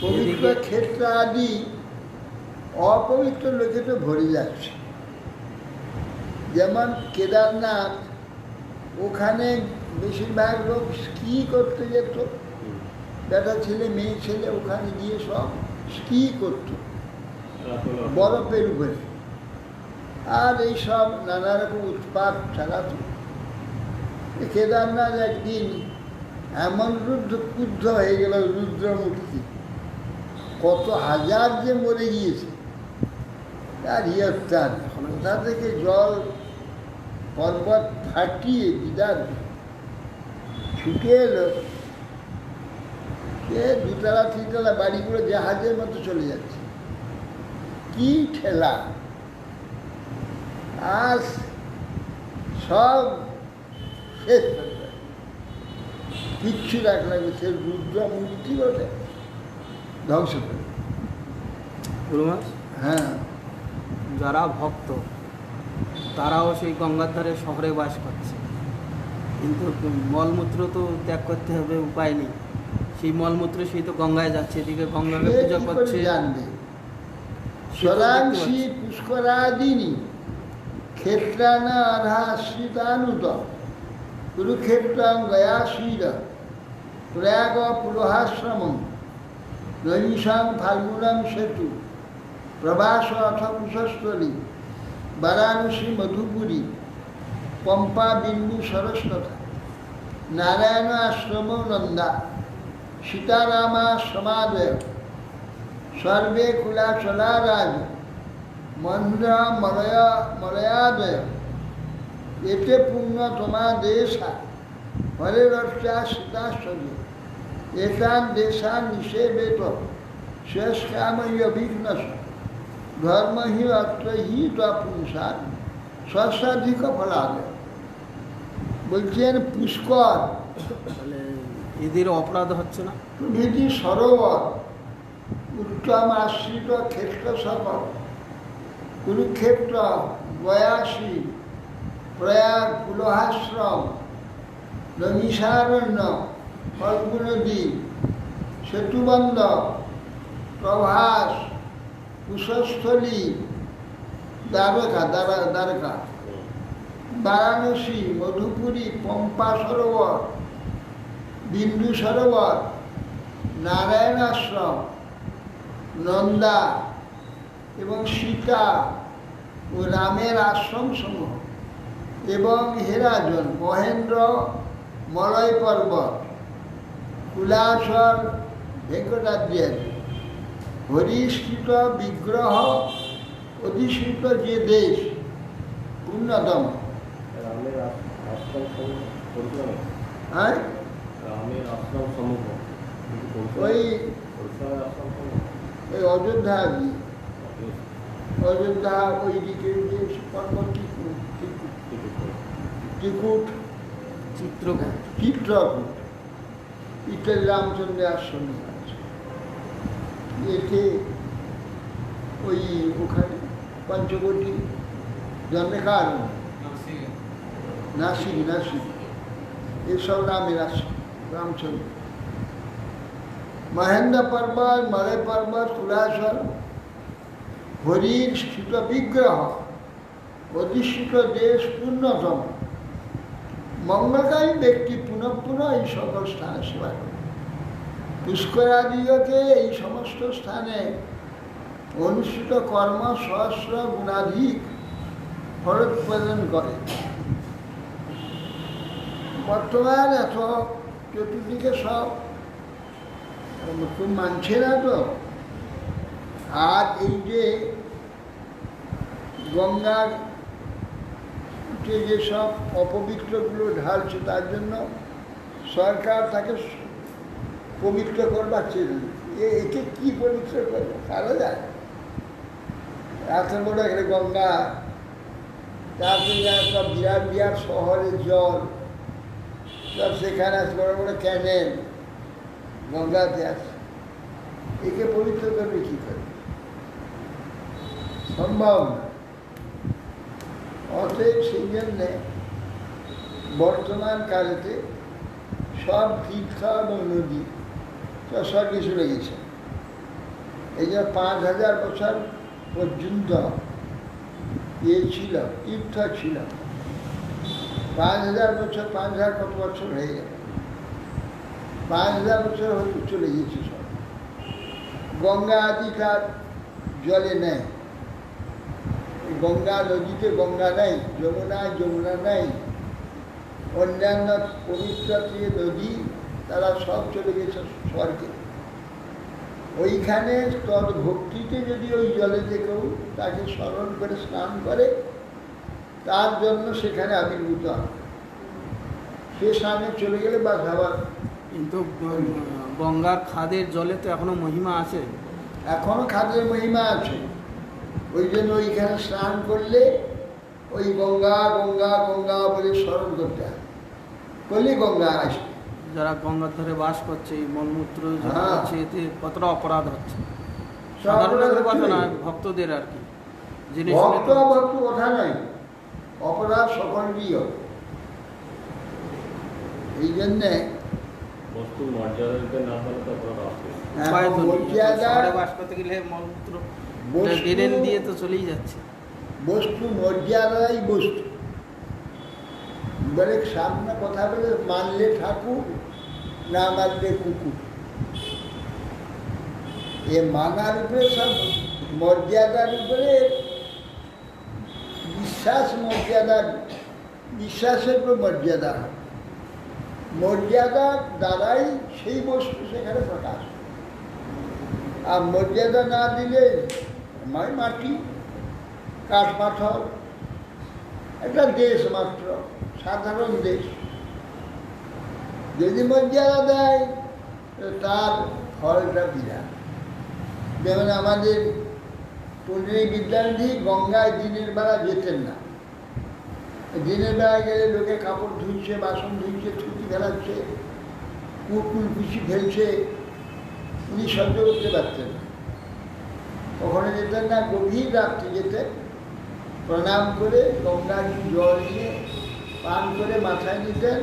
পবিত্র ক্ষেত্র আদি অপবিত্র লোকে তো ভরে যাচ্ছে। যেমন কেদারনাথ, ওখানে বেশিরভাগ লোক স্কি করতে যেত, বেটা ছেলে মেয়ে ছেলে ওখানে গিয়ে সব স্কি করত বরফের উপরে, আর এইসব নানা রকম উৎপাত চালাত। কেদারনাথ একদিন এমন ক্রুদ্ধ হয়ে গেল, রুদ্রমূর্তি, কত হাজার যে মরে গিয়েছে তার ইয়ত্তার। কোথা থেকে জল পর্বত ফাটিয়ে বিদার ছুটে এলো, সে 2তলা 3তলা বাড়িগুলো জাহাজের মতো চলে যাচ্ছে। কি ঠেলা! আর সব শেষ হয়ে গেল, কিচ্ছু রাখলাম। সে রুদ্র মূর্তি বটে, ধ্বংস করে। গুরুমাস, হ্যাঁ, যারা ভক্ত তারাও সেই গঙ্গার ধারে শহরে বাস করছে, কিন্তু মলমূত্র তো ত্যাগ করতে হবে, উপায় নেই। সেই মলমূত্র সেই তো গঙ্গায় যাচ্ছে, এদিকে গঙ্গাকে সে পূজা কি করে করছে। জানবে? সে তো দেখতে সরাংশী পাচ্ছে। পুষ্করাদিনী ক্ষেত্রানা আধাশ্রিতানুত কুরুক্ষেত্রং গয়াশীর প্রয়াগ পুরোহাশ্রমম নৈমিষাং ফাল্গুনং সেতু প্রবাস অথ কুশস্থলী বারাণসী মধুপুরী পম্পা বিন্দু সরস্বতা নারায়ণ আশ্রম নন্দা সীতারামা সমাদয় সর্বে কুলাচলারাজ মন্দ্রা মলয়াদয় এতে পুণ্যতমা দেশা হরেরর্চা সীতাশ্বরী এতান দেশান নিষেবেত শেষকাময়ভিঘ্নস ধর্ম হি অত্র হি পুংসার সহস্রাধিক ফলাদয়। বলছেন পুষ্কর তাহলে এদের অপরাধ হচ্ছে না? প্রভৃতি সরোবর উত্তম আশ্রিত ক্ষেত্র সকল কুরুক্ষেত্র গয়াসী প্রয়াগ পুলহাশ্রম নৈমিষারণ্য ফল্গুনদী সেতুবন্ধ প্রভাস কুশস্থলী দ্বারকা দ্বারকা বারাণসী মধুপুরী পম্পা সরোবর বিন্দু সরোবর নারায়ণ আশ্রম নন্দা এবং সীতা ও রামের আশ্রম সমূহ এবং হেরাজন মহেন্দ্র মলয় পর্বত কুলাসর ভেঙ্কটাদ্রি হরিষ্কৃত বিগ্রহ অধিষ্ঠিত যে দেশ উন্নতম। রামের আশ্রম সমূহ পরিচয় নেই। হ্যাঁ রামের আশ্রম সমূহ ওই পরিচয় আশ্রম সমূহ ওই অযোধ্যা অযোধ্যা ওই দিকে যে পর্বত ত্রিকুট চিত্রকূট ইত্যাদি রামচন্দ্রের আশ্রম আছে। এতে ওই ওখানে পঞ্চবটি জন্মেকার নাসিক এসব রামের আশ্রম রামচন্দ্র। মহেন্দ্র পর্বত মলয় পর্বত কুলাসর হরির স্থিত বিগ্রহ অধিষ্ঠিত দেশ পূর্ণতম। মঙ্গলকারী ব্যক্তি পুনঃ পুনঃ এই সকল স্থানে সেবা করে। পুষ্করাদিকে এই সমস্ত স্থানে অনুষ্ঠিত কর্ম সহস্র গুণাধিক ফলোৎপাদন করে। বর্তমান এত চতুর্দিকে সব খুব মানছে না তো। আর এই যে গঙ্গার যেসব অপবিত্রগুলো ঢালছে তার জন্য সরকার তাকে পবিত্র করবার চেয়ে একে কি পবিত্র করবে কারো যায়। এত বড় এখানে গঙ্গা, তারপরে একটা বিরাট বিরাট শহরের জল, সব সেখানে আছে বড় বড় ক্যানেল গঙ্গাতে আছে, একে পবিত্র করবে কী করে? সম্ভব না। অতএব সেই জন্যে বর্তমান কালেতে সব তীর্থ এবং নদী স্বর্গে চলে গেছে। এই যে 5000 বছর পর্যন্ত ছিল তীর্থ ছিল। 5000 বছর 5000 কত বছর হয়ে গেল, 5000 বছর হয়তো চলে গেছে সব। গঙ্গা আদি তার জলে নেই, গঙ্গা নদীতে গঙ্গা নেই, যমুনা নেই, অন্যান্য পবিত্র নদী তারা সব চলে গেছে স্বর্গে। ওইখানে তদ ভক্তিতে যদি ওই জলে কেউ তাকে স্মরণ করে স্নান করে তার জন্য সেখানে আবির্ভূত হয়। সে স্নানে চলে গেলে বা আবার। কিন্তু গঙ্গার খাদের জলে তো এখনো মহিমা আছে, এখনো খাদের মহিমা আছে। ওই জন্য ওইখানে স্নান করলে ওই গঙ্গা গঙ্গা গঙ্গা বলে স্মরণ করতে হয়, করলে গঙ্গা আসবে। যারা গঙ্গার ধারে বাস করছে এই মলমূত্র হচ্ছে, এতে কতটা অপরাধ হচ্ছে? সাধারণ কথা না, ভক্তদের আর কি জিনিস ভক্ত কথা নাই, অপরাধ সকলেরই হবে। এই জন্যে বস্তুর মর্যাদা না হলে তো অপরাধ আছে। বাস করতে গেলে মলমূত্র ড্রেন দিয়ে তো চলেই যাচ্ছে। বস্তু মর্যাদাই বস্তু। বলে সামনে কথা বলে মানলে ঠাকুর, না মানলে কুকুর। এ মানার উপরে সব মর্যাদার উপরে বিশ্বাসের উপর মর্যাদা হয়। মর্যাদার দ্বারাই সেই বস্তু সেখানে প্রকাশ। আর মর্যাদা না দিলে মাটি, কাঠ পাথর, একটা দেশ মাত্র, সাধারণ দেশ। যদি মর্যাদা দেয় তার ফলটা বিরাট। যেমন আমাদের পণ্ডিত বিদ্যানিধি গঙ্গায় দিনের বেলা যেতেন না। দিনের বেলা গেলে লোকে কাপড় ধুইছে, বাসন ধুইছে, থুতি ফেলাচ্ছে, কুকুর পিছি ফেলছে, উনি সহ্য করতে পারতেন না। ওখানে যেতেন না, গভীর রাত্রি যেতেন, প্রণাম করে গঙ্গার জল নিয়ে পান করে মাথায় নিতেন,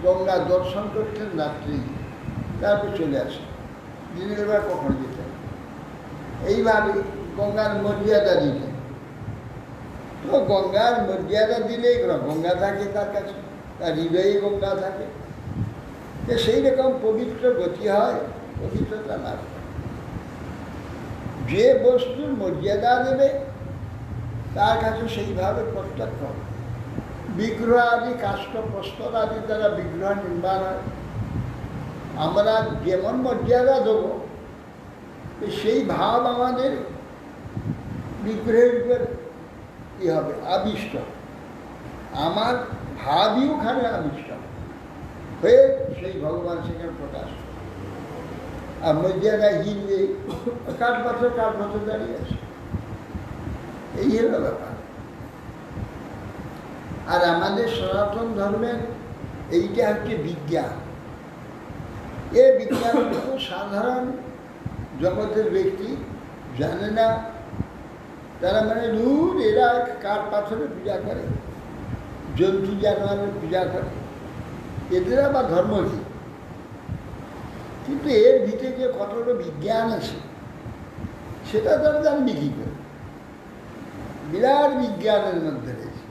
গঙ্গা দর্শন করতেন রাত্রি, তারপর চলে আসেন। দিনের বেলা কখন যেতেন। এইভাবে গঙ্গার মর্যাদা দিতেন। তো গঙ্গার মর্যাদা দিলেই গঙ্গা থাকে তার কাছে, তার হৃদয়ে গঙ্গা থাকে। সেই রকম পবিত্র গতি হয়, পবিত্রতা লাভ করে। যে বস্তুর মর্যাদা দেবে তার কাছে সেইভাবে প্রত্যক্ষ হবে। বিগ্রহ আদি কাষ্ঠ প্রস্তর আদি দ্বারা বিগ্রহ নির্মাণ হয়। আমরা যেমন মর্যাদা দেব সেই ভাব আমাদের বিগ্রহের উপর কি হবে, আবিষ্ট। আমার ভাবই ওখানে আবিষ্ট হয়ে সেই ভগবান সেখানে প্রকাশ। আর মর্যাদাহীন যে কাঠ বছর দাঁড়িয়ে আছে, এই হলো ব্যাপার। আর আমাদের সনাতন ধর্মের এইটা হচ্ছে বিজ্ঞান। এ বিজ্ঞান সাধারণ জগতের ব্যক্তি জানে না। তারা মানে দূর, এরা কাঠ পাথরের পূজা করে, জন্তু জানোয়ারের পূজা করে, এদের আবার ধর্ম কি? কিন্তু এর ভিতরে যে কতটা বিজ্ঞান আছে সেটা তারা জানবি কী করে? বিরাট বিজ্ঞানের মধ্যে রয়েছে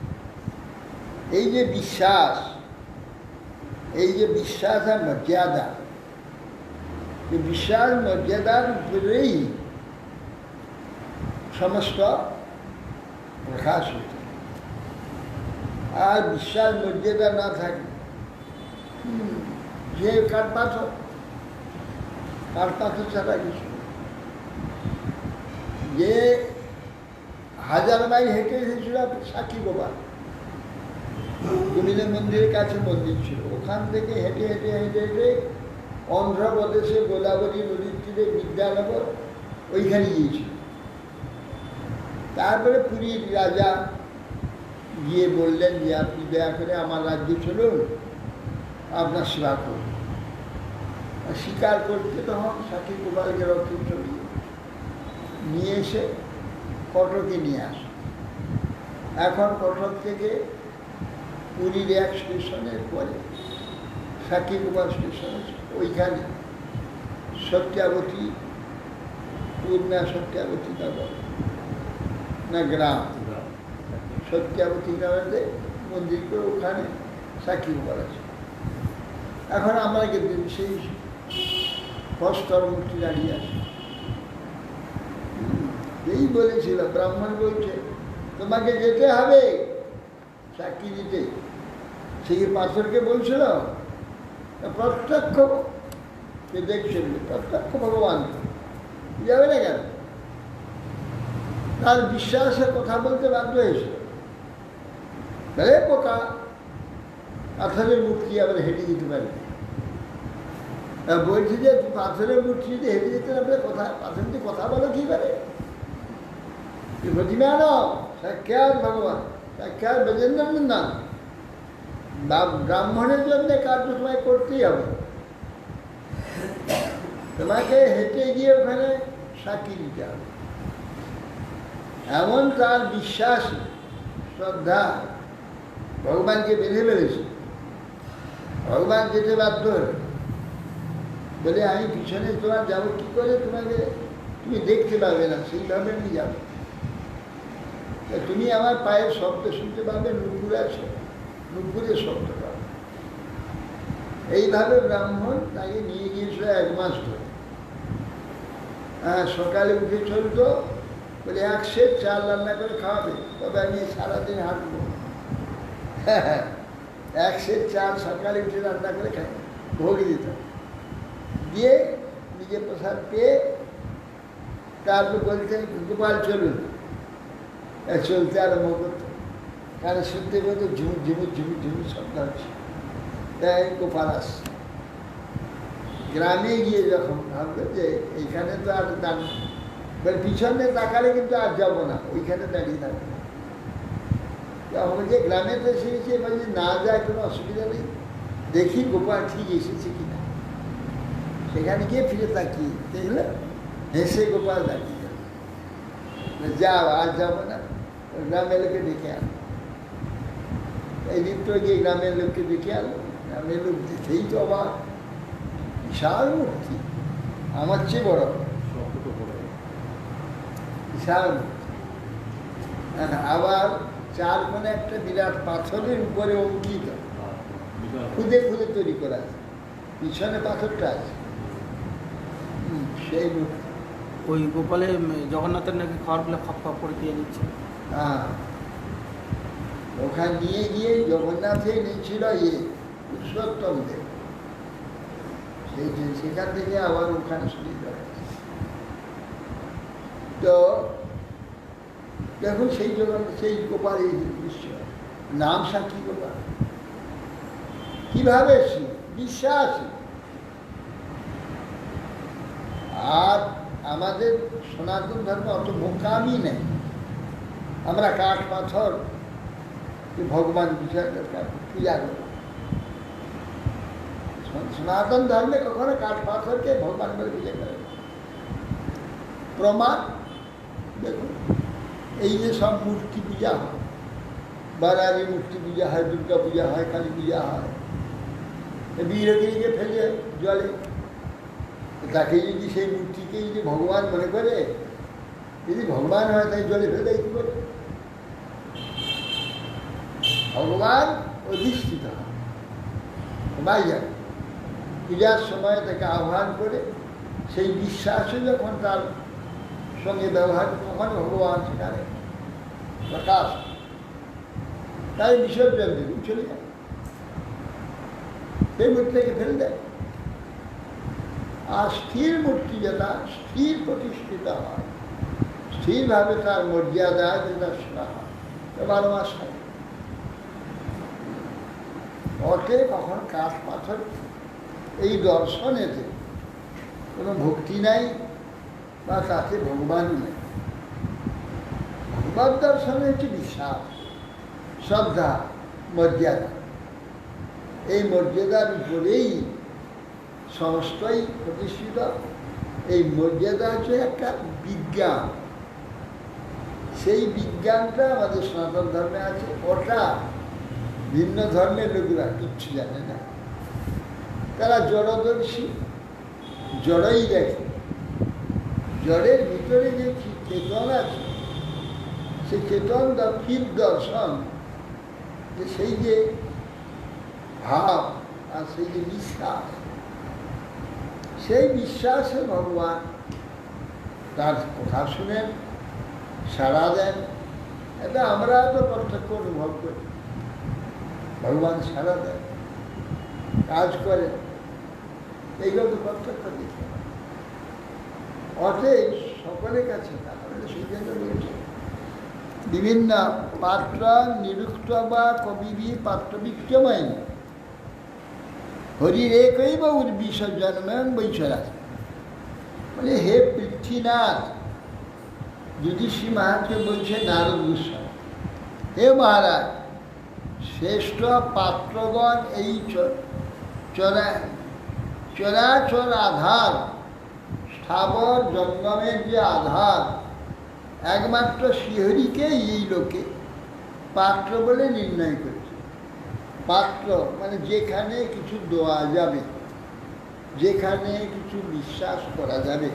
এই যে বিশ্বাস, এই যে বিশ্বাস আর মর্যাদা। বিশ্বাস মর্যাদার উপরেই সমস্ত প্রকাশ হচ্ছে। আর বিশ্বাস মর্যাদা না থাকে যে কাঠ পাথর ছাড়া কিছু। যে 1000 মাইল হেঁটে এসেছিল সাক্ষী গোপাল, কুমিল্লা মন্দিরের কাছে মন্দির ছিল, ওখান থেকে হেঁটে হেঁটে হেঁটে হেঁটে অন্ধ্রপ্রদেশে গোদাবরী নদীর তীরে বিদ্যানগর, ওইখানে গিয়েছিল। তারপরে পুরীর রাজা গিয়ে বললেন যে আপনি দয়া করে আমার রাজ্যে চলুন, আপনার সেবা করুন। স্বীকার করতে তখন সাক্ষী গোপালকে রথের ছবি নিয়ে এসে কটকে নিয়ে আসে। এখন কটক থেকে পুরীর এক স্টেশনের পরে সাক্ষী গোপাল স্টেশন, ওইখানে সত্যাবতী, পূর্ণা সত্যাবতী নগর না গ্রাম, সত্যাবতী গ্রামেতে মন্দির করে ওখানে সাক্ষী গোপাল আছে। এখন আমরা কিন্তু সেই প্রস্তর মূর্তি দাঁড়িয়ে আছে। এই বলেছিল, ব্রাহ্মণ বলছে তোমাকে যেতে হবে সাক্ষী দিতে। সেই পাথরকে বলছিল প্রত্যক্ষ কে দেখছেন, প্রত্যক্ষ ভগবান যাবে না কেন? তার বিশ্বাসে কথা বলতে বাধ্য হয়েছিল। তাহলে পোকা পাথরের মূর্তি আবার হেঁটে দিতে পারে। বলছি যে পাথরের মূর্তি যদি হেঁটে যেতে পারে, কথা পাথর দিয়ে কথা বলো কী করে? প্রতিমা নাও, সাক্ষাৎ ভগবান, সাক্ষাৎ ব্রজেন্দ্র নন্দন। ব্রাহ্মণের জন্য কার্য তোমায় করতেই হবে। তোমাকে হেঁটে গিয়ে ওখানে সাক্ষী দিতে হবে। এমন তার বিশ্বাস, শ্রদ্ধা ভগবানকে বেঁধে ফেলেছে। ভগবান যেতে বাধ্য বলে আমি পিছনে তোমার যাবো কী করে? তুমি দেখতে পাবে না, সেইভাবে আমি যাবো। তা তুমি আমার পায়ের শব্দ শুনতে পাবে, নুপুর আছে, নুপুরের শব্দ পাবে। এইভাবে ব্রাহ্মণ তাকে নিয়ে গিয়েছিল 1 মাস ধরে। সকালে উঠে চলতো, বলে 1 সের চাল রান্না করে খাওয়াবে, তবে আমি সারাদিন হাঁটবো। 1 সের চাল সকালে উঠে রান্না করে খাই, ভোগ দিত, দিয়ে নিজে প্রসাদ পেয়ে তারপর বলতে গোপাল চলুন, চলতে আরম্ভ করতো। কারণ শুনতে পেতো ঝুমুর ঝুমুর ঝুমুর ঝুমুর শব্দ হচ্ছে, তাই গোপাল আসছে। গ্রামে গিয়ে যখন ভাবলো যে এইখানে তো আর পিছনে তাকালে কিন্তু আর যাবো না, ওইখানে দাঁড়িয়ে থাকবো। যে গ্রামে তো এসেছি, এবার যদি না যায় কোনো অসুবিধা নেই, দেখি গোপাল ঠিক এসেছে কিনা। সেখানে গিয়ে ফিরে তাকিয়ে দেখলে হেসে গোপাল দাঁড়িয়ে গেল, যাও আর যাবো না, গ্রামের লোকে ডেকে আনো। এই দিন তো গিয়ে গ্রামের লোককে ডেকে আনো, গ্রামের লোক দেখেই তো অবাক, বিশাল মূর্তি, আমার চেয়ে বড়, বিশাল মূর্তি। আবার 4 কোণে একটা বিরাট পাথরের উপরে অঙ্কিত, খুদে খুদে তৈরি করা আছে, পিছনে পাথরটা আছে, সেই মূর্তি। ওই গোপালে জগন্নাথের নাকি খাওয়ারগুলো খপ খপ করে দিয়ে নিচ্ছে। হ্যাঁ, ওখানে নিয়ে গিয়ে জগন্নাথে নিয়েছিল পুরুষোত্তম দেব, সেখান থেকে আবার ওখানে শুনে যাবে। তো দেখুন সেই জগন্নাথ, সেই গোপাল, এই দৃশ্য, নাম সাক্ষী গোপাল কিভাবে বিশ্বাসী। আর আমাদের সনাতন ধর্ম অত বোকামি নেই, আমরা কাঠ পাথর ভগবান বিষয়টা পূজা করি। সনাতন ধর্মে কখনো কাঠ পাথরকে ভগবান বলে পূজা করে। প্রমাণ দেখুন, এই যে সব মূর্তি পূজা হয়, বারারি মূর্তি পূজা হয়, দুর্গা পূজা হয়, কালী পূজা হয়, বীরগিরিকে ফেলে জলে, তাকে যদি সেই মূর্তিকে যদি ভগবান মনে করে, যদি ভগবান হয় তাই জলে ফেলে কি করে? ভগবান অধিষ্ঠিত হয়, সবাই জানে। পূজার সময় তাকে আহ্বান করে সেই বিশ্বাসে যখন তার সঙ্গে ব্যবহার, তখন ভগবান সেখানে প্রকাশ, তাই বিসর্জন দেবে, চলে যায়, সেই মূর্তিকে ফেলে দেয়। আর স্থির মূর্তি যেটা স্থির প্রতিষ্ঠিত হয়, স্থিরভাবে তার মর্যাদা যেটা শোনা হয়, 12 মাস হয়। ওকে কখন কাঠ পাথর, এই দর্শনেতে কোনো ভক্তি নাই বা তাতে ভগবান নেই। ভগবত দর্শনে হচ্ছে বিশ্বাস, শ্রদ্ধা, মর্যাদা। এই মর্যাদার উপরেই সমস্তই প্রতিষ্ঠিত। এই মর্যাদা হচ্ছে একটা বিজ্ঞান, সেই বিজ্ঞানটা আমাদের সনাতন ধর্মে আছে। ওটা ভিন্ন ধর্মের লোকেরা কিচ্ছু জানে না, তারা জড়দর্শী, জড়ই দেখে। জড়ের ভিতরে যে চেতন আছে, সে চেতন চিৎ দর্শন, যে সেই যে ভাব আর সেই যে বিশ্বাস, সেই বিশ্বাসে ভগবান তার কথা শুনেন, সাড়া দেন। এটা আমরা তো প্রত্যক্ষ অনুভব করি, ভগবান সাড়া দেন, কাজ করেন, এইগুলো তো প্রত্যক্ষ দেখি। অতএব সকলের কাছে তাহলে সেই জন্য রয়েছে বিভিন্ন পাত্র নিরুক্ত বা কবিবি পাত্রবিক্রময় হরির একৈব উর্বিসর্জনময় বৈশ্বরাজ। বলে হে পৃথ্বীনাথ, যুধিষ্ঠির মহারাজকে বলছে নারদ গোস্বামী, হে মহারাজ, শ্রেষ্ঠ পাত্রগণ এই চরাচর আধার, স্থাবর জঙ্গমের যে আধার, একমাত্র শ্রীহরিকেই এই লোকে পাত্র বলে নির্ণয় করেছে। পাত্র মানে যেখানে কিছু দেওয়া যাবে, যেখানে কিছু বিশ্বাস করা যাবে,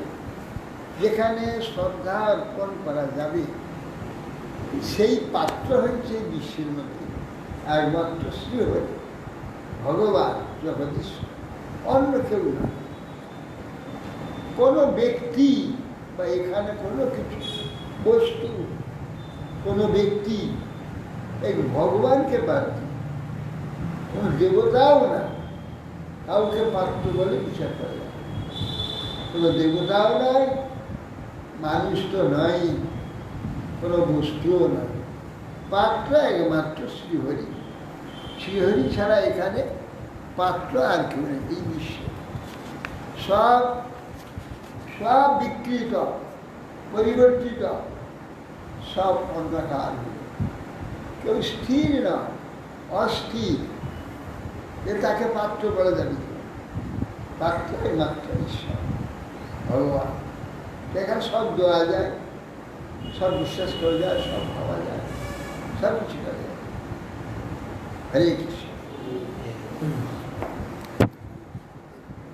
যেখানে শ্রদ্ধা অর্পণ করা যাবে, সেই পাত্র হচ্ছে বিশ্বের মধ্যে একমাত্র শ্রীহরি, ভগবান জগদীশ্বর, অন্য কেউ না। কোনো ব্যক্তি বা এখানে কোনো কিছু বস্তু, কোনো ব্যক্তি এই ভগবানকে পাত্র, কোনো দেবতাও না, কাউকে পাত্র বলে বিচার করে না। কোনো দেবতাও নয়, মানুষ তো নয়, কোনো বস্তুও নয়, পাত্র একমাত্র শ্রীহরি। শ্রীহরি ছাড়া এখানে পাত্র আর কেউ নেই। এই বিশ্বে সব সব বিকৃত, পরিবর্তিত, সব অন্ধকার। কেউ স্থির নয়, অস্থির, এ তাকে পাত্র বলা যাবে। পাত্র একমাত্র ঈশ্বর ভগবান। এখানে সব দেওয়া যায়, সব বিশ্বাস করা যায়, সব ভাবা যায়, সব কিছু করা যায়। হরে কৃষ্ণ।